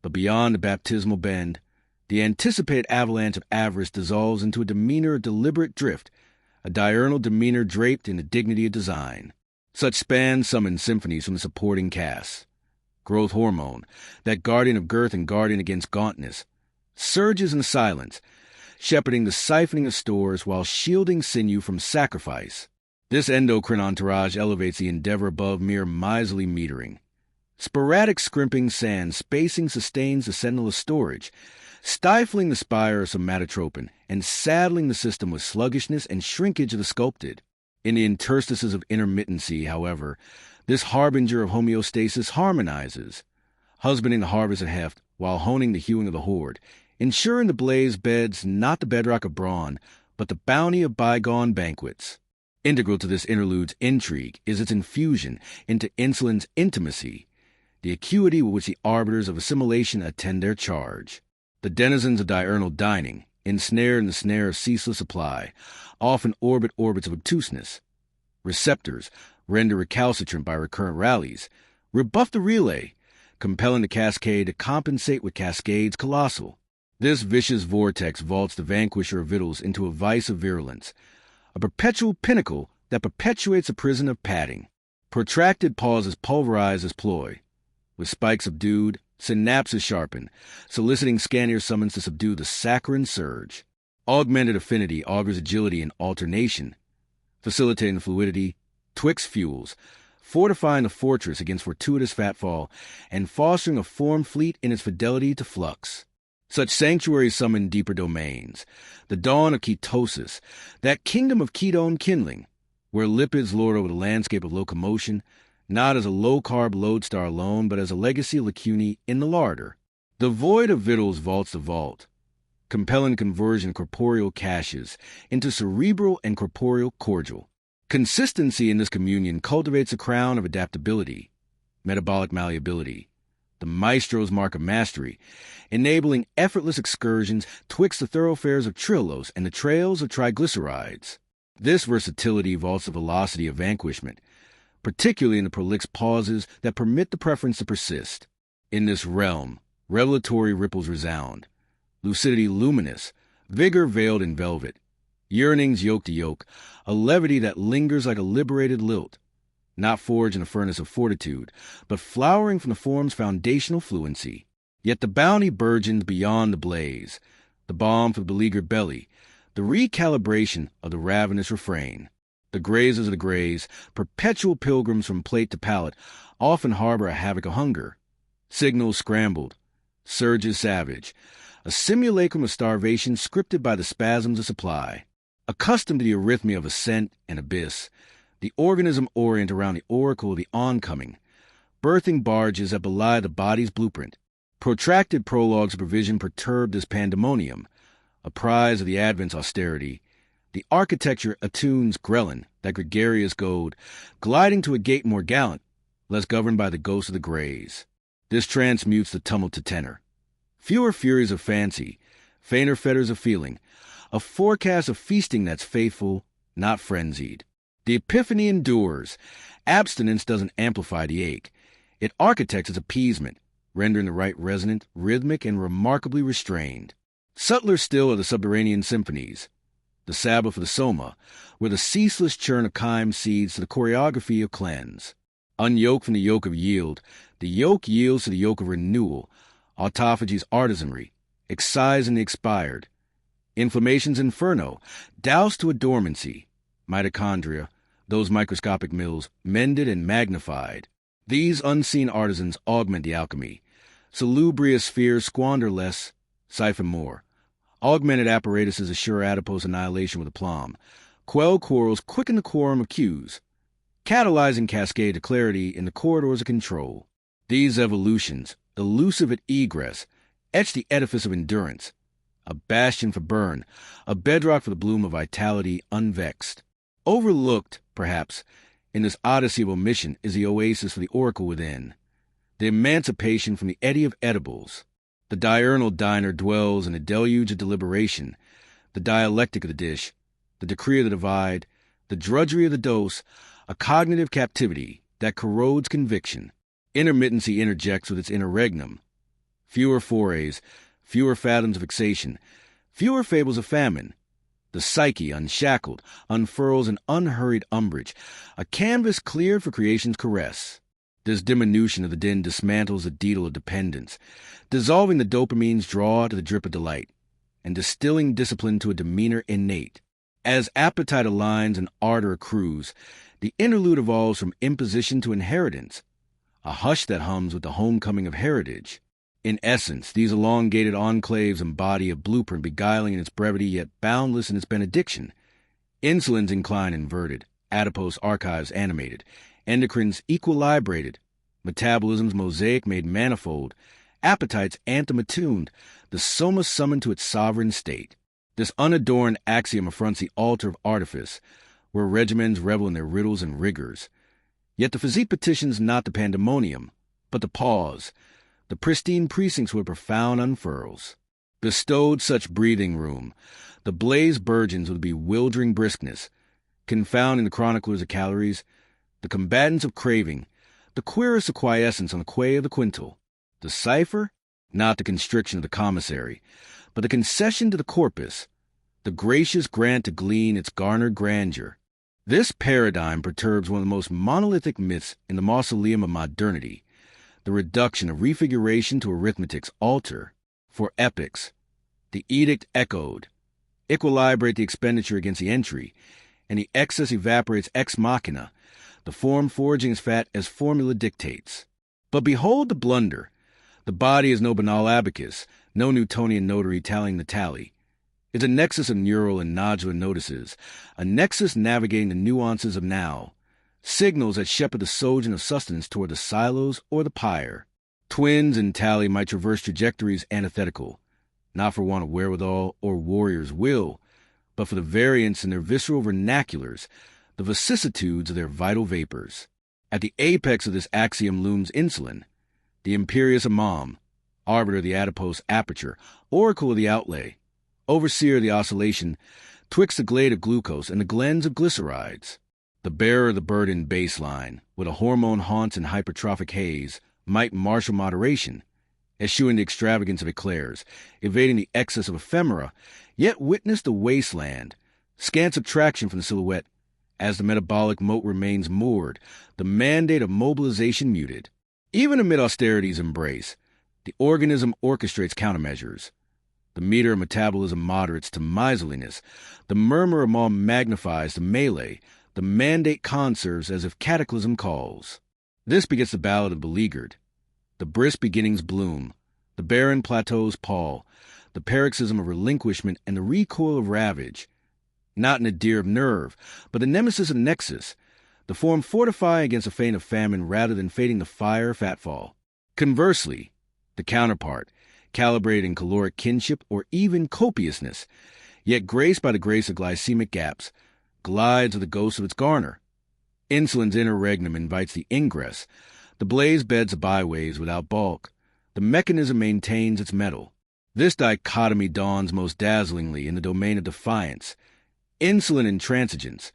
Speaker 1: But beyond the baptismal bend, the anticipated avalanche of avarice dissolves into a demeanor of deliberate drift, a diurnal demeanor draped in the dignity of design. Such spans summon symphonies from the supporting cast. Growth hormone, that guardian of girth and guardian against gauntness, surges in silence, shepherding the siphoning of stores while shielding sinew from sacrifice. This endocrine entourage elevates the endeavor above mere miserly metering. Sporadic scrimping sand spacing sustains the sentinel of storage, stifling the spire of somatotropin and saddling the system with sluggishness and shrinkage of the sculpted. In the interstices of intermittency, however, this harbinger of homeostasis harmonizes, husbanding the harvest of heft while honing the hewing of the hoard, ensuring the blaze beds not the bedrock of brawn, but the bounty of bygone banquets. Integral to this interlude's intrigue is its infusion into insulin's intimacy, the acuity with which the arbiters of assimilation attend their charge. The denizens of diurnal dining, ensnared in the snare of ceaseless supply, often orbit orbits of obtuseness. Receptors, rendered recalcitrant by recurrent rallies, rebuff the relay, compelling the cascade to compensate with cascades colossal. This vicious vortex vaults the vanquisher of victuals into a vice of virulence, a perpetual pinnacle that perpetuates a prison of padding. Protracted pauses pulverize this ploy. With spikes subdued, synapses sharpen, soliciting scannier summons to subdue the saccharine surge. Augmented affinity augurs agility and alternation, facilitating the fluidity twixt fuels, fortifying the fortress against fortuitous fatfall, and fostering a form fleet in its fidelity to flux. Such sanctuaries summon deeper domains, the dawn of ketosis, that kingdom of ketone kindling, where lipids lord over the landscape of locomotion, not as a low-carb lodestar alone, but as a legacy of lacunae in the larder. The void of victuals vaults the vault, compelling conversion of corporeal caches into cerebral and corporeal cordial. Consistency in this communion cultivates a crown of adaptability, metabolic malleability, the maestro's mark of mastery, enabling effortless excursions twixt the thoroughfares of trillos and the trails of triglycerides. This versatility vaults the velocity of vanquishment, particularly in the prolix pauses that permit the preference to persist. In this realm, revelatory ripples resound, lucidity luminous, vigor veiled in velvet, yearnings yoke to yoke, a levity that lingers like a liberated lilt, not forged in a furnace of fortitude, but flowering from the form's foundational fluency. Yet the bounty burgeons beyond the blaze, the balm for the beleaguered belly, the recalibration of the ravenous refrain. The grazers of the grays, perpetual pilgrims from plate to palate, often harbor a havoc of hunger. Signals scrambled, surges savage, a simulacrum of starvation scripted by the spasms of supply. Accustomed to the arrhythmia of ascent and abyss, the organism orient around the oracle of the oncoming, birthing barges that belie the body's blueprint. Protracted prologues of provision perturbed this pandemonium, a prize of the Advent's austerity. The architecture attunes Grelin, that gregarious goad, gliding to a gait more gallant, less governed by the ghost of the grays. This transmutes the tumult to tenor. Fewer furies of fancy, fainter fetters of feeling, a forecast of feasting that's faithful, not frenzied. The epiphany endures. Abstinence doesn't amplify the ache. It architects its appeasement, rendering the rite resonant, rhythmic, and remarkably restrained. Subtler still are the subterranean symphonies, the Sabbath of the Soma, where the ceaseless churn of chyme seeds to the choreography of cleanse. Unyoked from the yoke of yield, the yoke yields to the yoke of renewal, autophagy's artisanry, excising the expired. Inflammation's inferno, doused to a dormancy. Mitochondria, those microscopic mills, mended and magnified. These unseen artisans augment the alchemy. Salubrious spheres squander less, siphon more. Augmented apparatuses assure adipose annihilation with aplomb. Quell quarrels quicken the quorum of cues, catalyzing cascade to clarity in the corridors of control. These evolutions, elusive at egress, etch the edifice of endurance, a bastion for burn, a bedrock for the bloom of vitality unvexed. Overlooked, perhaps, in this odyssey of omission is the oasis for the oracle within, the emancipation from the eddy of edibles. The diurnal diner dwells in a deluge of deliberation, the dialectic of the dish, the decree of the divide, the drudgery of the dose, a cognitive captivity that corrodes conviction. Intermittency interjects with its interregnum. Fewer forays, fewer fathoms of fixation, fewer fables of famine. The psyche, unshackled, unfurls an unhurried umbrage, a canvas cleared for creation's caress. This diminution of the din dismantles the daedal of dependence, dissolving the dopamine's draw to the drip of delight, and distilling discipline to a demeanor innate. As appetite aligns and ardor accrues, the interlude evolves from imposition to inheritance, a hush that hums with the homecoming of heritage. In essence, these elongated enclaves embody a blueprint beguiling in its brevity yet boundless in its benediction. Insulin's incline inverted, adipose archives animated, endocrines equilibrated, metabolism's mosaic made manifold, appetites anthem attuned, the soma summoned to its sovereign state. This unadorned axiom affronts the altar of artifice, where regimens revel in their riddles and rigors. Yet the physique petitions not the pandemonium, but the pause, the pristine precincts where profound unfurls. Bestowed such breathing room, the blaze burgeons with bewildering briskness, confounding the chroniclers of calories, the combatants of craving, the querist of quiescence on the quay of the quintal. The cipher, not the constriction of the commissary, but the concession to the corpus, the gracious grant to glean its garnered grandeur. This paradigm perturbs one of the most monolithic myths in the mausoleum of modernity, the reduction of refiguration to arithmetic's altar. For epics, the edict echoed, equilibrate the expenditure against the entry, and the excess evaporates ex machina, the form forging as fat as formula dictates. But behold the blunder. The body is no banal abacus, no Newtonian notary tallying the tally. It's a nexus of neural and nodular notices, a nexus navigating the nuances of now, signals that shepherd the sojourn of sustenance toward the silos or the pyre. Twins in tally might traverse trajectories antithetical, not for want of wherewithal or warrior's will, but for the variance in their visceral vernaculars, the vicissitudes of their vital vapors. At the apex of this axiom looms insulin, the imperious imam, arbiter of the adipose aperture, oracle of the outlay, overseer of the oscillation, twixt the glade of glucose and the glens of glycerides. The bearer of the burden baseline, with a hormone haunts and hypertrophic haze, might marshal moderation, eschewing the extravagance of eclairs, evading the excess of ephemera, yet witness the wasteland, scant subtraction from the silhouette, as the metabolic moat remains moored, the mandate of mobilization muted. Even amid austerity's embrace, the organism orchestrates countermeasures. The meter of metabolism moderates to miserliness, the murmur of all magnifies the melee, The mandate conserves as if cataclysm calls. This begets the ballad of beleaguered. The brisk beginnings bloom. The barren plateaus pall. The paroxysm of relinquishment and the recoil of ravage. Not an nadir of nerve, but the nemesis of the nexus. The form fortifying against a feint of famine rather than fading the fire fatfall. Conversely, the counterpart, calibrated in caloric kinship or even copiousness, yet graced by the grace of glycemic gaps, glides with the ghost of its garner. Insulin's interregnum invites the ingress. The blaze beds the byways without bulk. The mechanism maintains its mettle. This dichotomy dawns most dazzlingly in the domain of defiance. Insulin intransigence,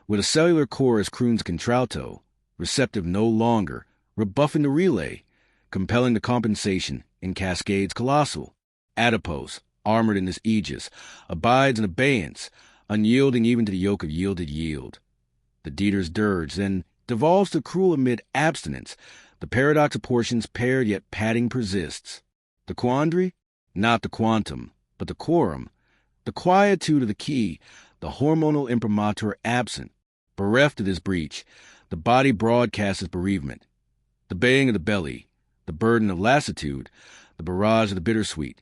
Speaker 1: with a cellular chorus croons contralto, receptive no longer, rebuffing the relay, compelling the compensation in cascades colossal. Adipose, armored in this aegis, abides in abeyance, unyielding even to the yoke of yielded yield. The Dieter's dirge then devolves to cruel amid abstinence. The paradox of portions paired yet padding persists. The quandary? Not the quantum, but the quorum. The quietude of the key, the hormonal imprimatur absent. Bereft of this breach, the body broadcasts its bereavement. The baying of the belly, the burden of lassitude, the barrage of the bittersweet.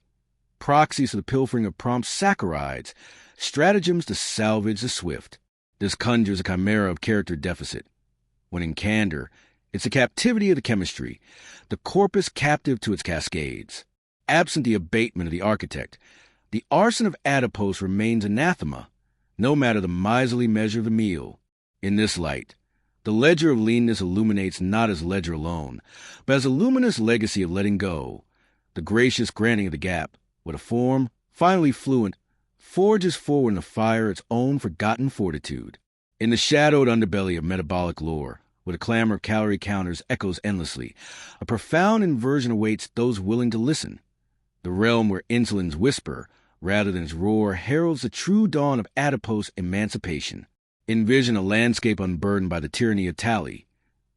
Speaker 1: Proxies to the pilfering of prompt saccharides, stratagems to salvage the swift. This conjures a chimera of character deficit. When in candor, it's the captivity of the chemistry, the corpus captive to its cascades. Absent the abatement of the architect, the arson of adipose remains anathema, no matter the miserly measure of the meal. In this light, the ledger of leanness illuminates not as ledger alone, but as a luminous legacy of letting go. The gracious granting of the gap, with a form, finally fluent, forges forward in the fire its own forgotten fortitude. In the shadowed underbelly of metabolic lore, where the clamor of calorie counters echoes endlessly, a profound inversion awaits those willing to listen. The realm where insulin's whisper, rather than its roar, heralds the true dawn of adipose emancipation. Envision a landscape unburdened by the tyranny of tally,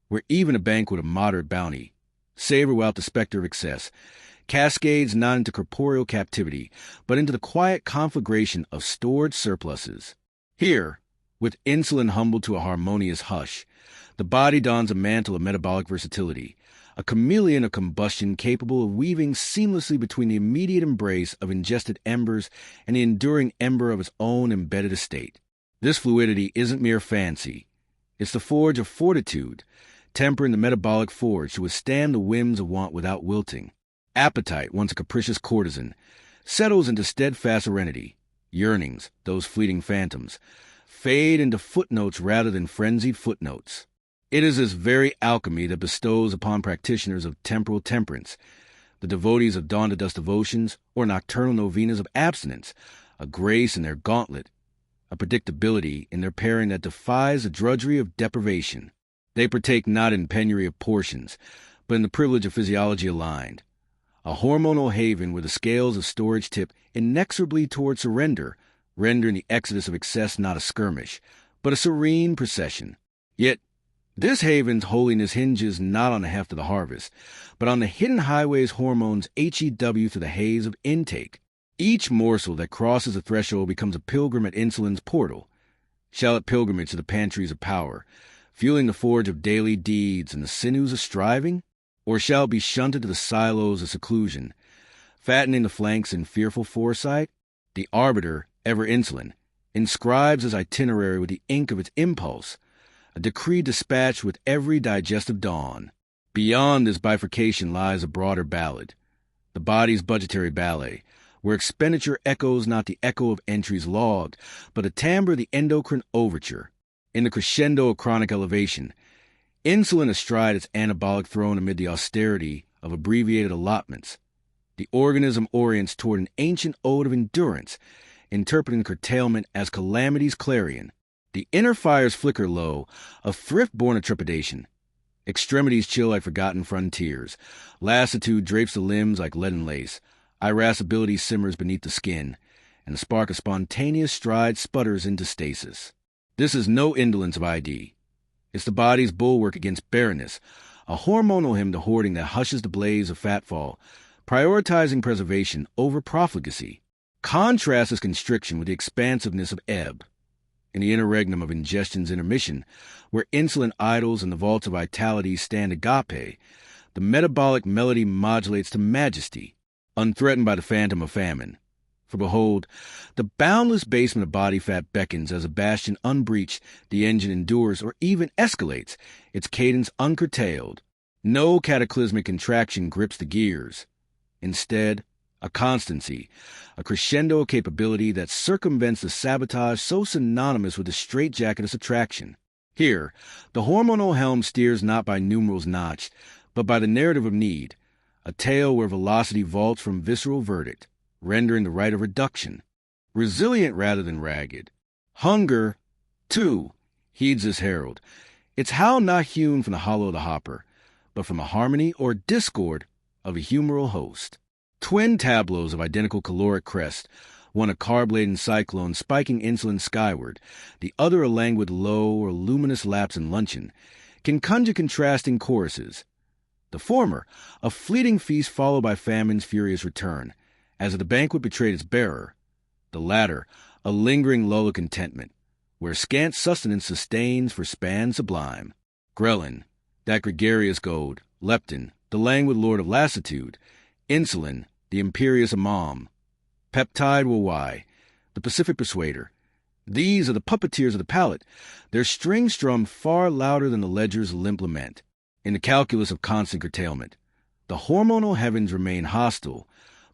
Speaker 1: where even a banquet of moderate bounty, savor without the specter of excess, cascades not into corporeal captivity, but into the quiet conflagration of stored surpluses. Here, with insulin humbled to a harmonious hush, the body dons a mantle of metabolic versatility, a chameleon of combustion capable of weaving seamlessly between the immediate embrace of ingested embers and the enduring ember of its own embedded estate. This fluidity isn't mere fancy. It's the forge of fortitude, tempering the metabolic forge to withstand the whims of want without wilting. Appetite, once a capricious courtesan, settles into steadfast serenity. Yearnings, those fleeting phantoms, fade into footnotes rather than frenzied footnotes. It is this very alchemy that bestows upon practitioners of temporal temperance, the devotees of dawn-to-dusk devotions or nocturnal novenas of abstinence, a grace in their gauntlet, a predictability in their pairing that defies the drudgery of deprivation. They partake not in penury of portions, but in the privilege of physiology aligned, a hormonal haven where the scales of storage tip inexorably toward surrender, rendering the exodus of excess not a skirmish, but a serene procession. Yet, this haven's holiness hinges not on the heft of the harvest, but on the hidden highways hormones HEW through the haze of intake. Each morsel that crosses the threshold becomes a pilgrim at insulin's portal. Shall it pilgrimage to the pantries of power, fueling the forge of daily deeds and the sinews of striving? Or shall it be shunted to the silos of seclusion, fattening the flanks in fearful foresight? The arbiter, ever insulin, inscribes his itinerary with the ink of its impulse, a decree dispatched with every digestive dawn. Beyond this bifurcation lies a broader ballad, the body's budgetary ballet, where expenditure echoes not the echo of entries logged, but the timbre of the endocrine overture. In the crescendo of chronic elevation, insulin astride its anabolic throne amid the austerity of abbreviated allotments, the organism orients toward an ancient ode of endurance, interpreting curtailment as calamity's clarion. The inner fires flicker low, a thrift born of trepidation. Extremities chill like forgotten frontiers. Lassitude drapes the limbs like leaden lace. Irascibility simmers beneath the skin, and the spark of spontaneous stride sputters into stasis. This is no indolence of ID. It's the body's bulwark against barrenness, a hormonal hymn to hoarding that hushes the blaze of fatfall, prioritizing preservation over profligacy. Contrast this constriction with the expansiveness of ebb. in the interregnum of ingestion's intermission, where insulin idles and the vaults of vitality stand agape, the metabolic melody modulates to majesty, unthreatened by the phantom of famine. For behold, the boundless basement of body fat beckons as a bastion unbreached, the engine endures or even escalates, its cadence uncurtailed. No cataclysmic contraction grips the gears. Instead, a constancy, a crescendo capability that circumvents the sabotage so synonymous with the straitjacket of subtraction. Here, the hormonal helm steers not by numerals notched, but by the narrative of need, a tale where velocity vaults from visceral verdict, rendering the right of reduction, resilient rather than ragged. Hunger, too, heeds this herald, its howl not hewn from the hollow of the hopper, but from the harmony or discord of a humoral host. Twin tableaus of identical caloric crest, one a carb-laden cyclone spiking insulin skyward, the other a languid low or luminous lapse in luncheon, can conjure contrasting choruses. The former, a fleeting feast followed by famine's furious return, as the banquet betrayed its bearer. The latter, a lingering lull of contentment, where scant sustenance sustains for span sublime. Ghrelin, that gregarious goad, leptin, the languid lord of lassitude, insulin, the imperious imam, peptide will why, the pacific persuader. These are the puppeteers of the palate, their strings strummed far louder than the ledger's limp lament. In the calculus of constant curtailment, the hormonal heavens remain hostile,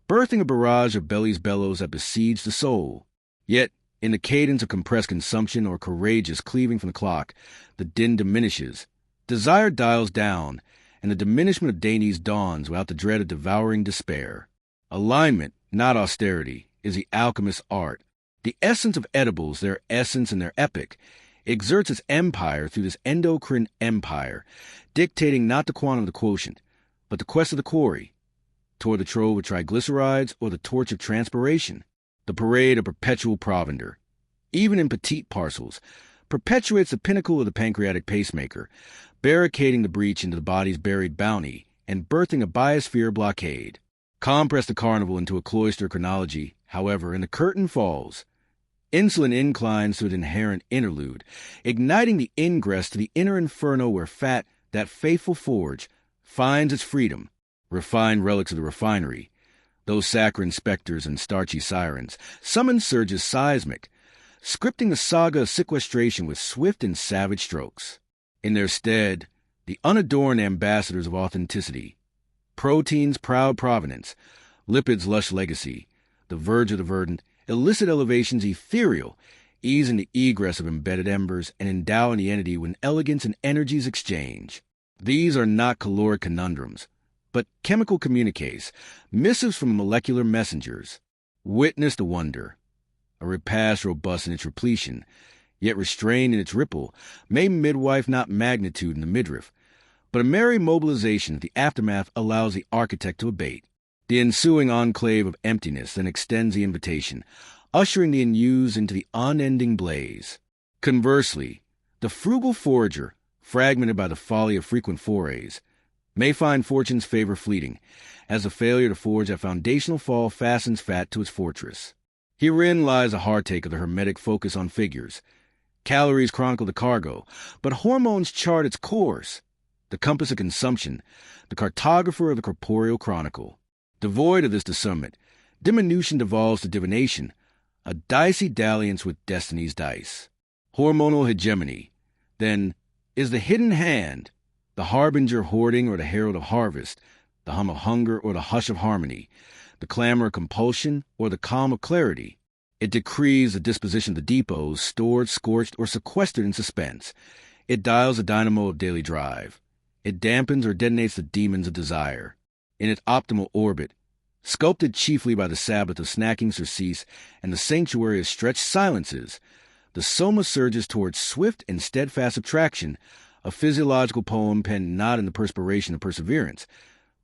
Speaker 1: birthing a barrage of belly's bellows that besiege the soul. Yet, in the cadence of compressed consumption or courageous cleaving from the clock, the din diminishes, desire dials down, and the diminishment of dainties dawns without the dread of devouring despair. Alignment, not austerity, is the alchemist's art. The essence of edibles, their essence and their epic, exerts its empire through this endocrine empire, dictating not the quantum of the quotient, but the quest of the quarry, toward the trove of triglycerides or the torch of transpiration. The parade of perpetual provender, even in petite parcels, perpetuates the pinnacle of the pancreatic pacemaker, barricading the breach into the body's buried bounty and birthing a biosphere blockade. Compress the carnival into a cloister chronology, however, and the curtain falls. Insulin inclines to an inherent interlude, igniting the ingress to the inner inferno where fat, that faithful forge, finds its freedom, refined relics of the refinery. Those saccharine specters and starchy sirens summon surges seismic, scripting the saga of sequestration with swift and savage strokes. In their stead, the unadorned ambassadors of authenticity, protein's proud provenance, lipid's lush legacy, the verge of the verdant, illicit elevations ethereal, easing the egress of embedded embers and endowing the entity when elegance and energies exchange. These are not caloric conundrums, but chemical communiques, missives from molecular messengers. Witness the wonder. A repast robust in its repletion, yet restrained in its ripple, may midwife not magnitude in the midriff, but a merry mobilization of the aftermath allows the architect to abate. The ensuing enclave of emptiness then extends the invitation, ushering the unused into the unending blaze. Conversely, the frugal forager, fragmented by the folly of frequent forays, may find fortune's favor fleeting, as the failure to forge a foundational fall fastens fat to its fortress. Herein lies a heartache of the hermetic focus on figures. Calories chronicle the cargo, but hormones chart its course. The compass of consumption, the cartographer of the corporeal chronicle. Devoid of this discernment, diminution devolves to divination, a dicey dalliance with destiny's dice. Hormonal hegemony, then, is the hidden hand, the harbinger hoarding or the herald of harvest, the hum of hunger or the hush of harmony, the clamor of compulsion or the calm of clarity. It decrees the disposition of the depots, stored, scorched, or sequestered in suspense. It dials the dynamo of daily drive. It dampens or detonates the demons of desire. In its optimal orbit, sculpted chiefly by the Sabbath of snacking surcease and the sanctuary of stretched silences, the soma surges towards swift and steadfast subtraction, a physiological poem penned not in the perspiration of perseverance,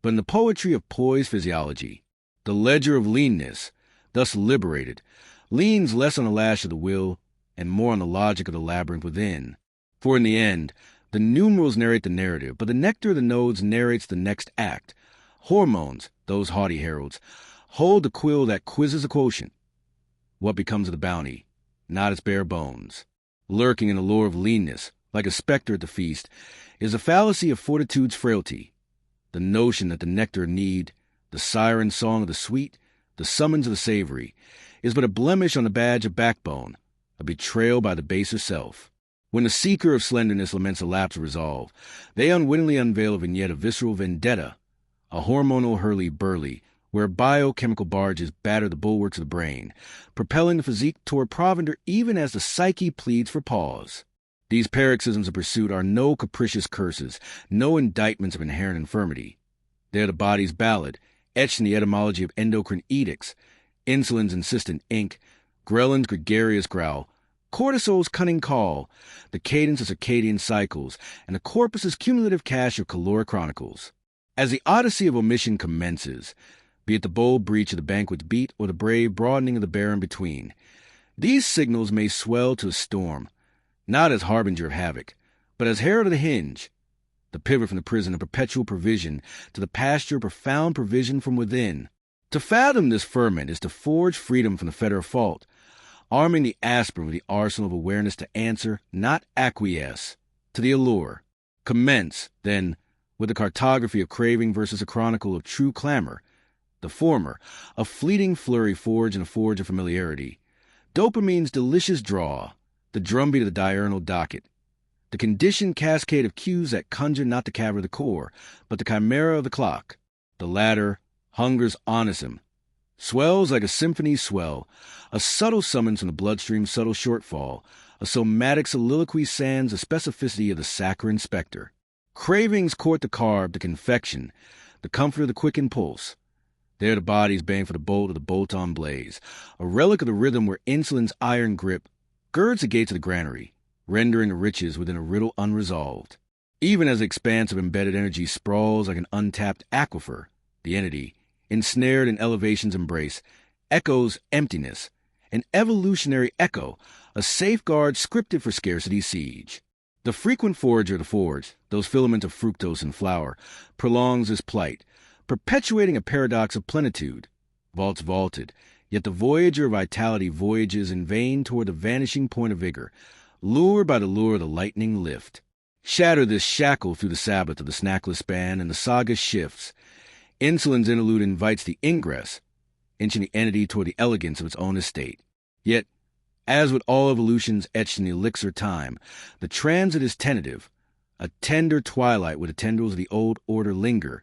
Speaker 1: but in the poetry of poised physiology. The ledger of leanness, thus liberated, leans less on the lash of the will and more on the logic of the labyrinth within. For in the end, the numerals narrate the narrative, but the nectar of the nodes narrates the next act. Hormones, those haughty heralds, hold the quill that quizzes the quotient. What becomes of the bounty? Not its bare bones. Lurking in the lure of leanness, like a specter at the feast, is the fallacy of fortitude's frailty, the notion that the nectar of need, the siren song of the sweet, the summons of the savory, is but a blemish on the badge of backbone, a betrayal by the baser self. When the seeker of slenderness laments a lapse of resolve, they unwittingly unveil a vignette of visceral vendetta, a hormonal hurly-burly, where biochemical barges batter the bulwarks of the brain, propelling the physique toward provender even as the psyche pleads for pause. These paroxysms of pursuit are no capricious curses, no indictments of inherent infirmity. They are the body's ballad, etched in the etymology of endocrine edicts, insulin's insistent ink, ghrelin's gregarious growl, cortisol's cunning call, the cadence of circadian cycles, and the corpus's cumulative cache of caloric chronicles. As the odyssey of omission commences, be it the bold breach of the banquet's beat or the brave broadening of the barren between, these signals may swell to a storm, not as harbinger of havoc, but as herald of the hinge, the pivot from the prison of perpetual provision to the pasture of profound provision from within. To fathom this ferment is to forge freedom from the fetter of fault, arming the aspirant with the arsenal of awareness to answer, not acquiesce, to the allure. Commence, then, with the cartography of craving versus a chronicle of true clamor, the former, a fleeting flurry forged in a forge of familiarity, dopamine's delicious draw, the drumbeat of the diurnal docket, the conditioned cascade of cues that conjure not the cavern of the core, but the chimera of the clock. The latter, hunger's onism, swells like a symphony's swell, a subtle summons from the bloodstream's subtle shortfall, a somatic soliloquy sans the specificity of the saccharine spectre. Cravings court the carb, the confection, the comfort of the quickened pulse. There the body's bang for the bolt of the bolt-on blaze, a relic of the rhythm where insulin's iron grip girds the gates of the granary, rendering the riches within a riddle unresolved. Even as the expanse of embedded energy sprawls like an untapped aquifer, the entity, ensnared in elevation's embrace, echoes emptiness, an evolutionary echo, a safeguard scripted for scarcity's siege. The frequent forager of the forge, those filaments of fructose in flour, prolongs his plight, perpetuating a paradox of plenitude. Vaults vaulted, yet the voyager of vitality voyages in vain toward the vanishing point of vigor, lured by the lure of the lightning lift. Shatter this shackle through the Sabbath of the snackless span, and the saga shifts. Insulin's interlude invites the ingress, inching the entity toward the elegance of its own estate. Yet, as with all evolutions etched in the elixir time, the transit is tentative, a tender twilight where the tendrils of the old order linger,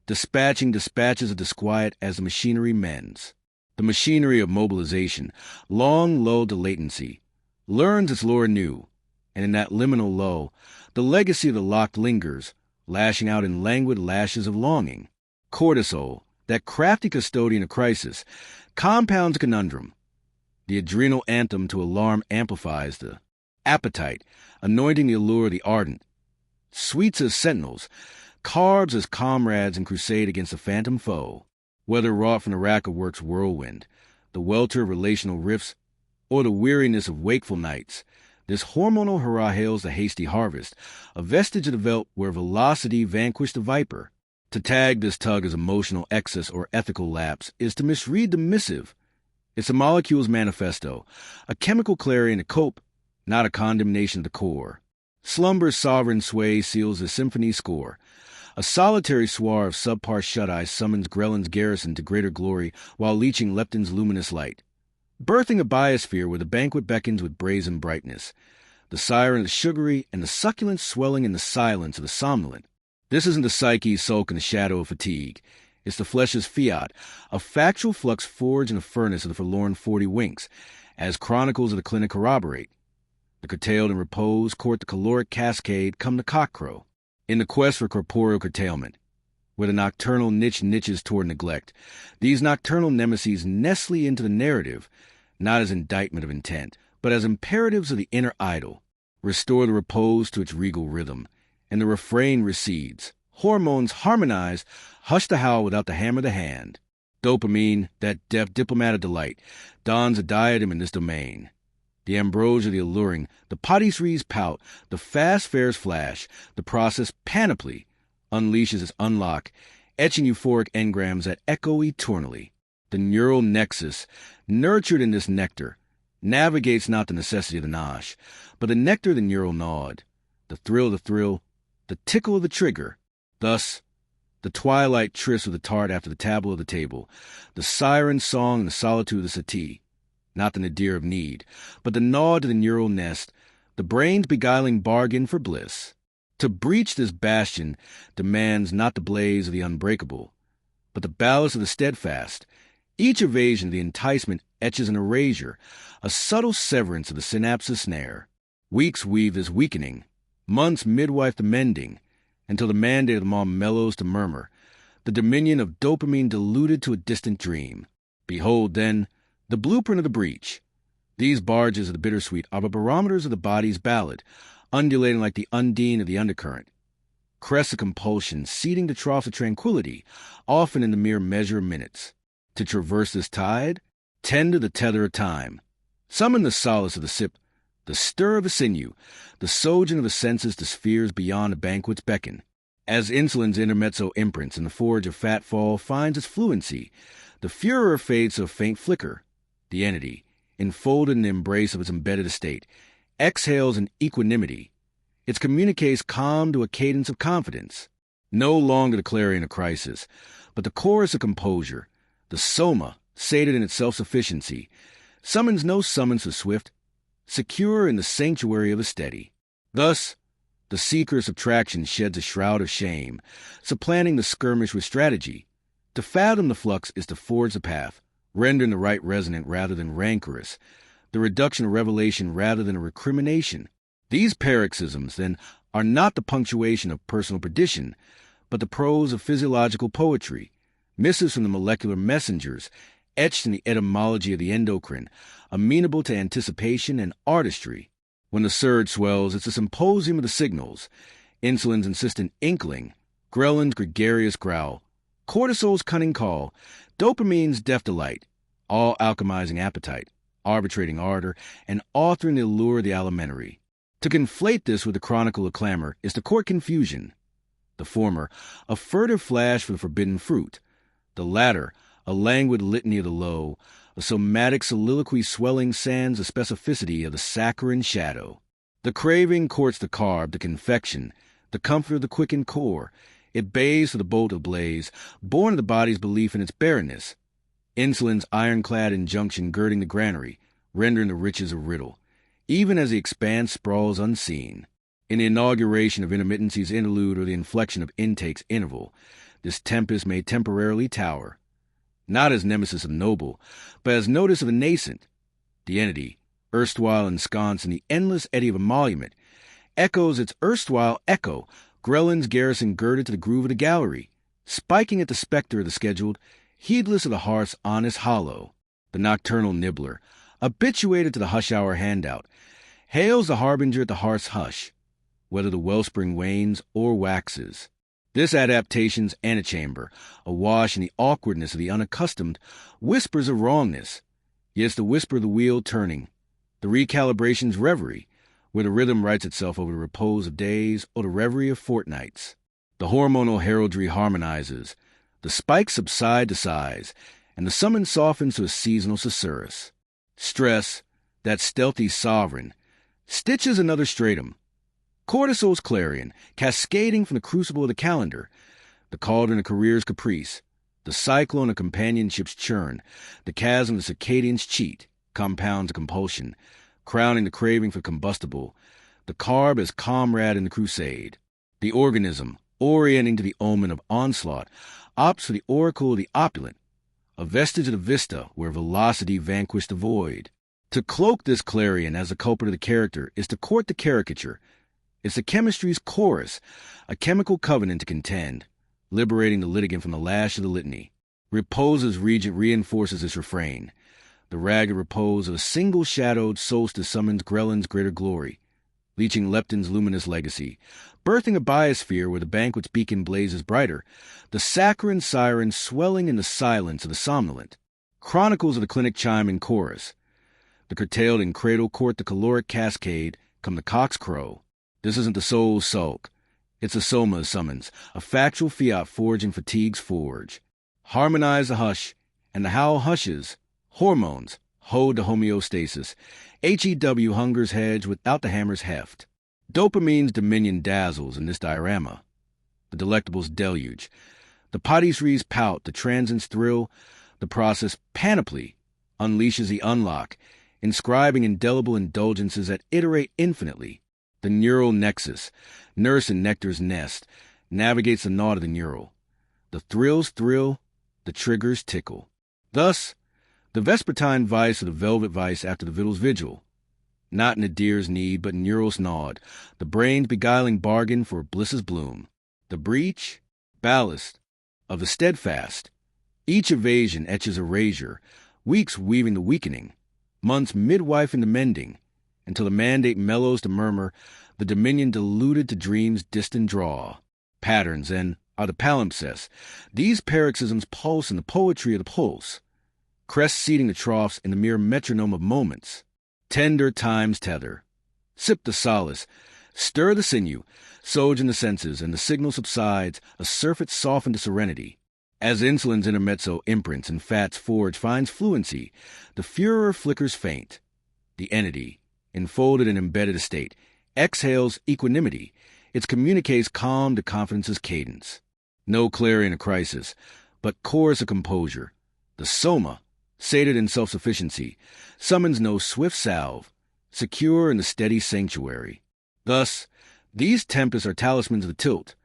Speaker 1: dispatching dispatches of disquiet as the machinery mends. The machinery of mobilization, long lulled to latency, learns its lore anew, and in that liminal lull, the legacy of the locked lingers, lashing out in languid lashes of longing. Cortisol, that crafty custodian of crisis, compounds a conundrum. The adrenal anthem to alarm amplifies the appetite, anointing the allure of the ardent. Sweets as sentinels, carbs as comrades in crusade against a phantom foe. Whether wrought from the rack of work's whirlwind, the welter of relational rifts, or the weariness of wakeful nights, this hormonal hurrah hails the hasty harvest, a vestige of the veldt where velocity vanquished the viper. To tag this tug as emotional excess or ethical lapse is to misread the missive. It's a molecule's manifesto, a chemical clarion to cope, not a condemnation of the core. Slumber's sovereign sway seals the symphony score. A solitary swar of subpar shut-eye summons ghrelin's garrison to greater glory while leeching leptin's luminous light. Birthing a biosphere where the banquet beckons with brazen brightness. The siren of the sugary and the succulent swelling in the silence of the somnolent. This isn't the psyche's sulk in the shadow of fatigue. It's the flesh's fiat, a factual flux forged in the furnace of the forlorn 40 winks, as chronicles of the clinic corroborate. The curtailed in repose court the caloric cascade come the cockcrow. In the quest for corporeal curtailment, where the nocturnal niche niches toward neglect, these nocturnal nemeses nestle into the narrative, not as indictment of intent, but as imperatives of the inner idol. Restore the repose to its regal rhythm, and the refrain recedes. Hormones harmonize, hush the howl without the hammer of the hand. Dopamine, that deft diplomat of delight, dons a diadem in this domain. The ambrosia of the alluring, the patisseries pout, the fast fares flash, the process panoply unleashes its unlock, etching euphoric engrams that echo eternally. The neural nexus, nurtured in this nectar, navigates not the necessity of the nosh, but the nectar of the neural nod, the thrill of the thrill, the tickle of the trigger. Thus, the twilight tryst with the tart after the tableau of the table, the siren song and the solitude of the settee, not the nadir of need, but the nod to the neural nest, the brain's beguiling bargain for bliss. To breach this bastion demands not the blaze of the unbreakable, but the ballast of the steadfast. Each evasion of the enticement etches an erasure, a subtle severance of the synapses snare. Weeks weave this weakening, months midwife the mending, until the mandate of the mom mellows to murmur, the dominion of dopamine diluted to a distant dream. Behold, then, the blueprint of the breach. These barges of the bittersweet are but barometers of the body's ballad, undulating like the undine of the undercurrent. Crests of compulsion, seeding the troughs of tranquility, often in the mere measure of minutes. To traverse this tide, tend to the tether of time. Summon the solace of the sip, the stir of the sinew, the sojourn of the senses to spheres beyond the banquet's beckon. As insulin's intermezzo imprints in the forge of fat fall finds its fluency, the furor fades to a faint flicker. The entity, enfolded in the embrace of its embedded estate, exhales in equanimity. Its communiques calm to a cadence of confidence. No longer the clarion of crisis, but the chorus of composure. The soma, sated in its self-sufficiency, summons no summons to swift, secure in the sanctuary of the steady. Thus, the seeker of subtraction sheds a shroud of shame, supplanting the skirmish with strategy. To fathom the flux is to forge the path, rendering the right resonant rather than rancorous, the reduction of revelation rather than a recrimination. These paroxysms, then, are not the punctuation of personal perdition, but the prose of physiological poetry, missives from the molecular messengers, etched in the etymology of the endocrine, amenable to anticipation and artistry. When the surge swells, it's a symposium of the signals, insulin's insistent inkling, ghrelin's gregarious growl, cortisol's cunning call, dopamine's deft delight, all alchemizing appetite, arbitrating ardor, and authoring the allure of the alimentary. To conflate this with the chronicle of clamor is to court confusion. The former, a furtive flash for the forbidden fruit. The latter, a languid litany of the low, a somatic soliloquy swelling sans the specificity of the saccharine shadow. The craving courts the carb, the confection, the comfort of the quickened core. It bays for the bolt of blaze, born of the body's belief in its barrenness. Insulin's ironclad injunction girding the granary, rendering the riches a riddle, even as the expanse sprawls unseen. In the inauguration of intermittency's interlude or the inflection of intake's interval, this tempest may temporarily tower, not as nemesis of the noble, but as notice of the nascent. The entity, erstwhile ensconced in the endless eddy of emolument, echoes its erstwhile echo, Ghrellin's garrison girded to the groove of the gallery, spiking at the spectre of the scheduled, heedless of the hearth's honest hollow. The nocturnal nibbler, habituated to the hush-hour handout, hails the harbinger at the hearth's hush, whether the wellspring wanes or waxes. This adaptation's antechamber, awash in the awkwardness of the unaccustomed, whispers of wrongness. Yes, the whisper of the wheel turning, the recalibration's reverie, where the rhythm writes itself over the repose of days or the reverie of fortnights. The hormonal heraldry harmonizes, the spikes subside to sighs, and the summons softens to a seasonal susurrus. Stress, that stealthy sovereign, stitches another stratum. Cortisol's clarion, cascading from the crucible of the calendar, the cauldron of career's caprice, the cyclone of companionship's churn, the chasm of the circadian's cheat, compounds of compulsion, crowning the craving for combustible, the carb as comrade in the crusade. The organism, orienting to the omen of onslaught, opts for the oracle of the opulent, a vestige of the vista where velocity vanquished the void. To cloak this clarion as the culprit of the character is to court the caricature. It's the chemistry's chorus, a chemical covenant to contend, liberating the litigant from the lash of the litany. Repose's regent reinforces its refrain. The ragged repose of a single-shadowed solstice summons Ghrellin's greater glory, leeching leptin's luminous legacy, birthing a biosphere where the banquet's beacon blazes brighter, the saccharine siren swelling in the silence of the somnolent. Chronicles of the clinic chime in chorus. The curtailed in cradle court the caloric cascade, come the cock's crow. This isn't the soul's sulk. It's a soma's summons, a factual fiat forge in fatigue's forge. Harmonize the hush, and the howl hushes. Hormones, Hold to homeostasis. HEW hunger's hedge without the hammer's heft. Dopamine's dominion dazzles in this diorama. The delectable's deluge. The patisseries pout, the transit's thrill, the process panoply unleashes the unlock, inscribing indelible indulgences that iterate infinitely. The neural nexus, nurse in nectar's nest, navigates the knot of the neural. The thrills thrill, the triggers tickle. Thus, the vespertine vice of the velvet vice after the victual's vigil. Not in the deer's need, but in neural's nod, the brain's beguiling bargain for bliss's bloom. The breach, ballast, of the steadfast. Each evasion etches erasure, weeks weaving the weakening, months midwife in the mending, until the mandate mellows to murmur, the dominion diluted to dream's distant draw. Patterns, and are the palimpsests. These paroxysms pulse in the poetry of the pulse, crest seeding the troughs in the mere metronome of moments. Tender time's tether. Sip the solace, stir the sinew, sojourn the senses, and the signal subsides, a surfeit softened to serenity. As insulin's intermezzo imprints and fat's forge finds fluency, the furor flickers faint. The entity, enfolded and embedded estate, exhales equanimity. It communicates calm to confidence's cadence. No clarion of crisis, but chorus of composure. The soma, sated in self-sufficiency, summons no swift salve, secure in the steady sanctuary. Thus, these tempests are talismans of the tilt,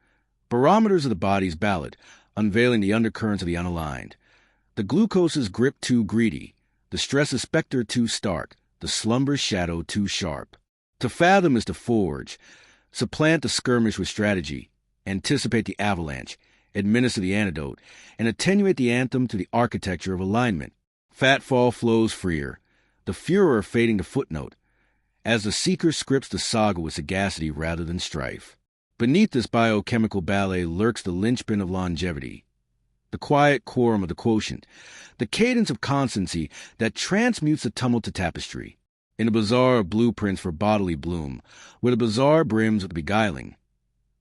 Speaker 1: barometers of the body's ballad, unveiling the undercurrents of the unaligned. The glucose's grip too greedy, the stress's specter too stark, the slumber's shadow too sharp. To fathom is to forge, supplant the skirmish with strategy, anticipate the avalanche, administer the antidote, and attenuate the anthem to the architecture of alignment. Fat fall flows freer, the furor fading to footnote, as the seeker scripts the saga with sagacity rather than strife. Beneath this biochemical ballet lurks the linchpin of longevity, the quiet quorum of the quotient, the cadence of constancy that transmutes the tumult to tapestry. In a bazaar of blueprints for bodily bloom, where the bazaar brims with beguiling,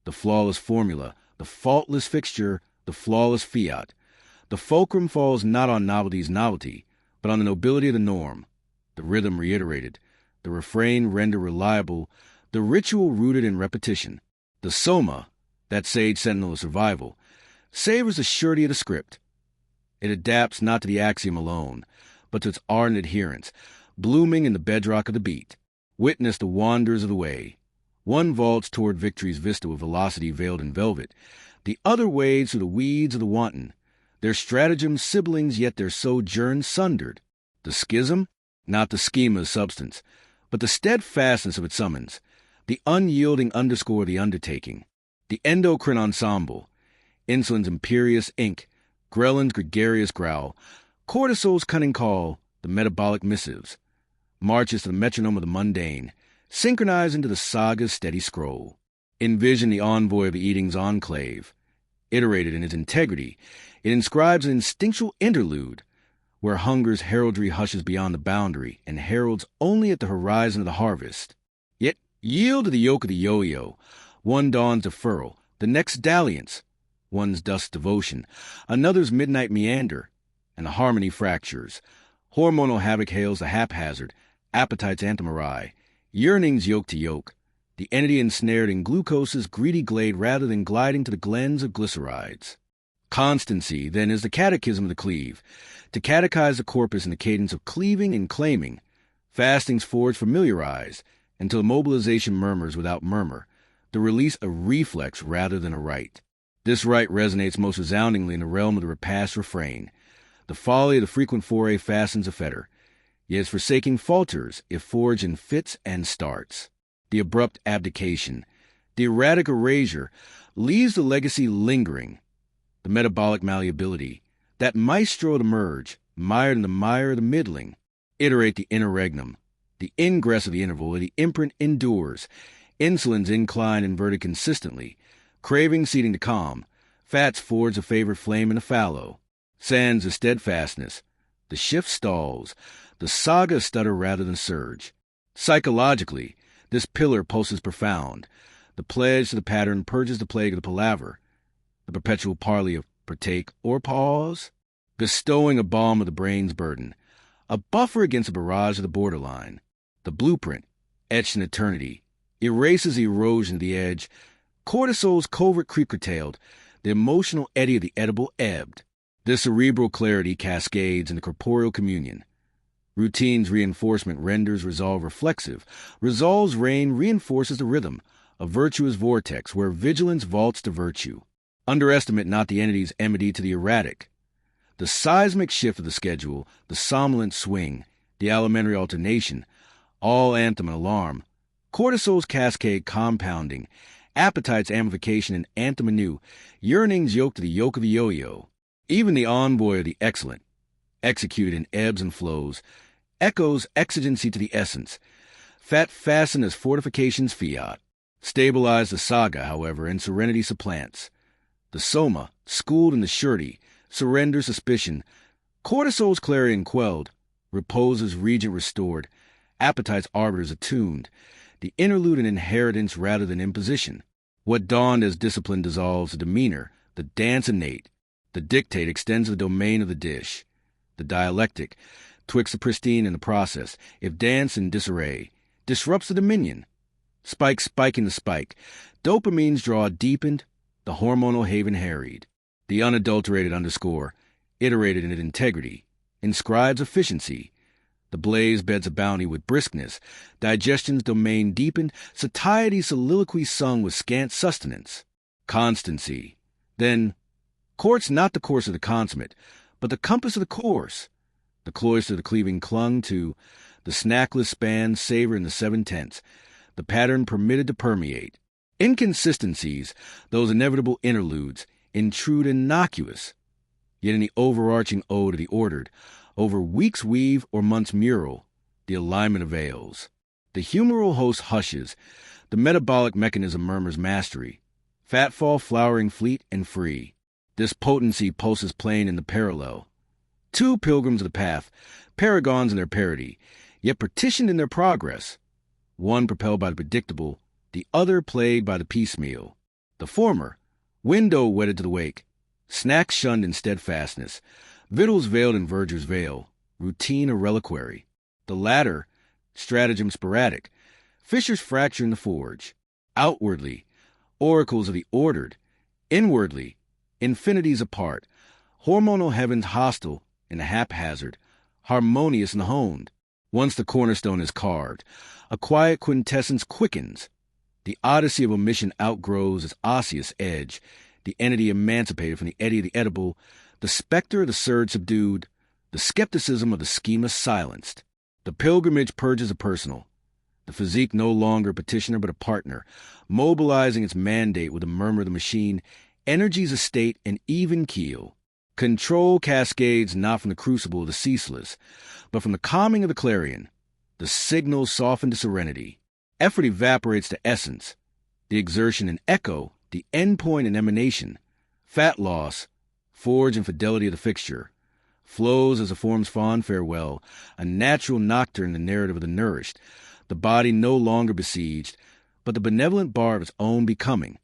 Speaker 1: the flawless formula, the faultless fixture, the flawless fiat. The fulcrum falls not on novelty's novelty, but on the nobility of the norm, the rhythm reiterated, the refrain rendered reliable, the ritual rooted in repetition. The soma, that sage sentinel of survival, savors the surety of the script. It adapts not to the axiom alone, but to its ardent adherence, blooming in the bedrock of the beat. Witness the wanderers of the way. One vaults toward victory's vista with velocity veiled in velvet. The other wades through the weeds of the wanton, their stratagems siblings, yet their sojourns sundered. The schism, not the schema's substance, but the steadfastness of its summons, the unyielding underscore of the undertaking. The endocrine ensemble, insulin's imperious ink, ghrelin's gregarious growl, cortisol's cunning call, the metabolic missives, marches to the metronome of the mundane, synchronized into the saga's steady scroll. Envision the envoy of the eating's enclave. Iterated in its integrity, it inscribes an instinctual interlude, where hunger's heraldry hushes beyond the boundary and heralds only at the horizon of the harvest. Yet yield to the yoke of the yo-yo. One dawns deferral, the next dalliance, one's dusk devotion, another's midnight meander, and the harmony fractures. Hormonal havoc hails the haphazard, appetite's anthemari, yearnings yoke to yoke, the entity ensnared in glucose's greedy glade rather than gliding to the glens of glycerides. Constancy, then, is the catechism of the cleave, to catechize the corpus in the cadence of cleaving and claiming. Fasting's forge familiarized, until mobilization murmurs without murmur, the release a reflex rather than a rite. This rite resonates most resoundingly in the realm of the repast refrain. The folly of the frequent foray fastens a fetter, yet its forsaking falters if forged in fits and starts. The abrupt abdication, the erratic erasure, leaves the legacy lingering. The metabolic malleability, that maestro of the merge, mired in the mire of the middling. Iterate the interregnum, the ingress of the interval where the imprint endures. Insulin's incline inverted consistently, craving seeding to calm. Fats forge a favorite flame in a fallow. Sands the steadfastness. The shift stalls. The saga stutter rather than surge. Psychologically, this pillar pulses profound. The pledge to the pattern purges the plague of the palaver. The perpetual parley of partake or pause. Bestowing a balm of the brain's burden. a buffer against a barrage of the borderline. The blueprint, etched in eternity, erases the erosion of the edge. Cortisol's covert creep curtailed, the emotional eddy of the edible ebbed. The cerebral clarity cascades into corporeal communion. Routine's reinforcement renders resolve reflexive. Resolve's reign reinforces the rhythm, a virtuous vortex where vigilance vaults to virtue. Underestimate not the entity's enmity to the erratic. The seismic shift of the schedule, the somnolent swing, the alimentary alternation, all anthem and alarm. Cortisol's cascade compounding, appetite's amplification and anthem anew, yearning's yoke to the yoke of the yo-yo. Even the envoy of the excellent, executed in ebbs and flows, echoes exigency to the essence. Fat fastened as fortification's fiat. Stabilize the saga, however, and serenity supplants. The soma, schooled in the surety, surrenders suspicion. Cortisol's clarion quelled, repose's regent restored, appetite's arbiters attuned. The interlude an inheritance rather than imposition. What dawned as discipline dissolves the demeanor, the dance innate. The dictate extends the domain of the dish. The dialectic, twixt the pristine and the process, if dance in disarray, disrupts the dominion. Spike spiking the spike, dopamines draw deepened, the hormonal haven harried. The unadulterated underscore, iterated in integrity, inscribes efficiency. The blaze beds a bounty with briskness, digestion's domain deepened, satiety's soliloquy sung with scant sustenance. Constancy. Then, court's not the course of the consummate, but the compass of the course. The cloister the cleaving clung to, the snackless span savor in the 7/10, the pattern permitted to permeate. Inconsistencies, those inevitable interludes, intrude innocuous. Yet in the overarching ode of the ordered, over weeks' weave or months' mural, the alignment avails. The humoral host hushes, the metabolic mechanism murmurs mastery. Fat fall flowering fleet and free. This potency pulses plain in the parallel. Two pilgrims of the path, paragons in their parody, yet partitioned in their progress. One propelled by the predictable, the other plagued by the piecemeal. The former, window wedded to the wake, snacks shunned in steadfastness, victuals veiled in verdur's veil, routine a reliquary. The latter, stratagem sporadic, fissures fracture in the forge. Outwardly, oracles of the ordered, inwardly, infinities apart, hormonal heavens hostile and haphazard, harmonious and honed. Once the cornerstone is carved, a quiet quintessence quickens. The odyssey of omission outgrows its osseous edge, the entity emancipated from the eddy of the edible, the specter of the surge subdued, the skepticism of the schema silenced. The pilgrimage purges a personal, the physique no longer a petitioner but a partner, mobilizing its mandate with the murmur of the machine, energy's a state and even keel. Control cascades not from the crucible of the ceaseless, but from the calming of the clarion. The signals soften to serenity. Effort evaporates to essence. The exertion and echo, the endpoint and emanation. Fat loss, forge and fidelity of the fixture. Flows as the form's fond farewell, a natural nocturne in the narrative of the nourished. The body no longer besieged, but the benevolent bar of its own becoming.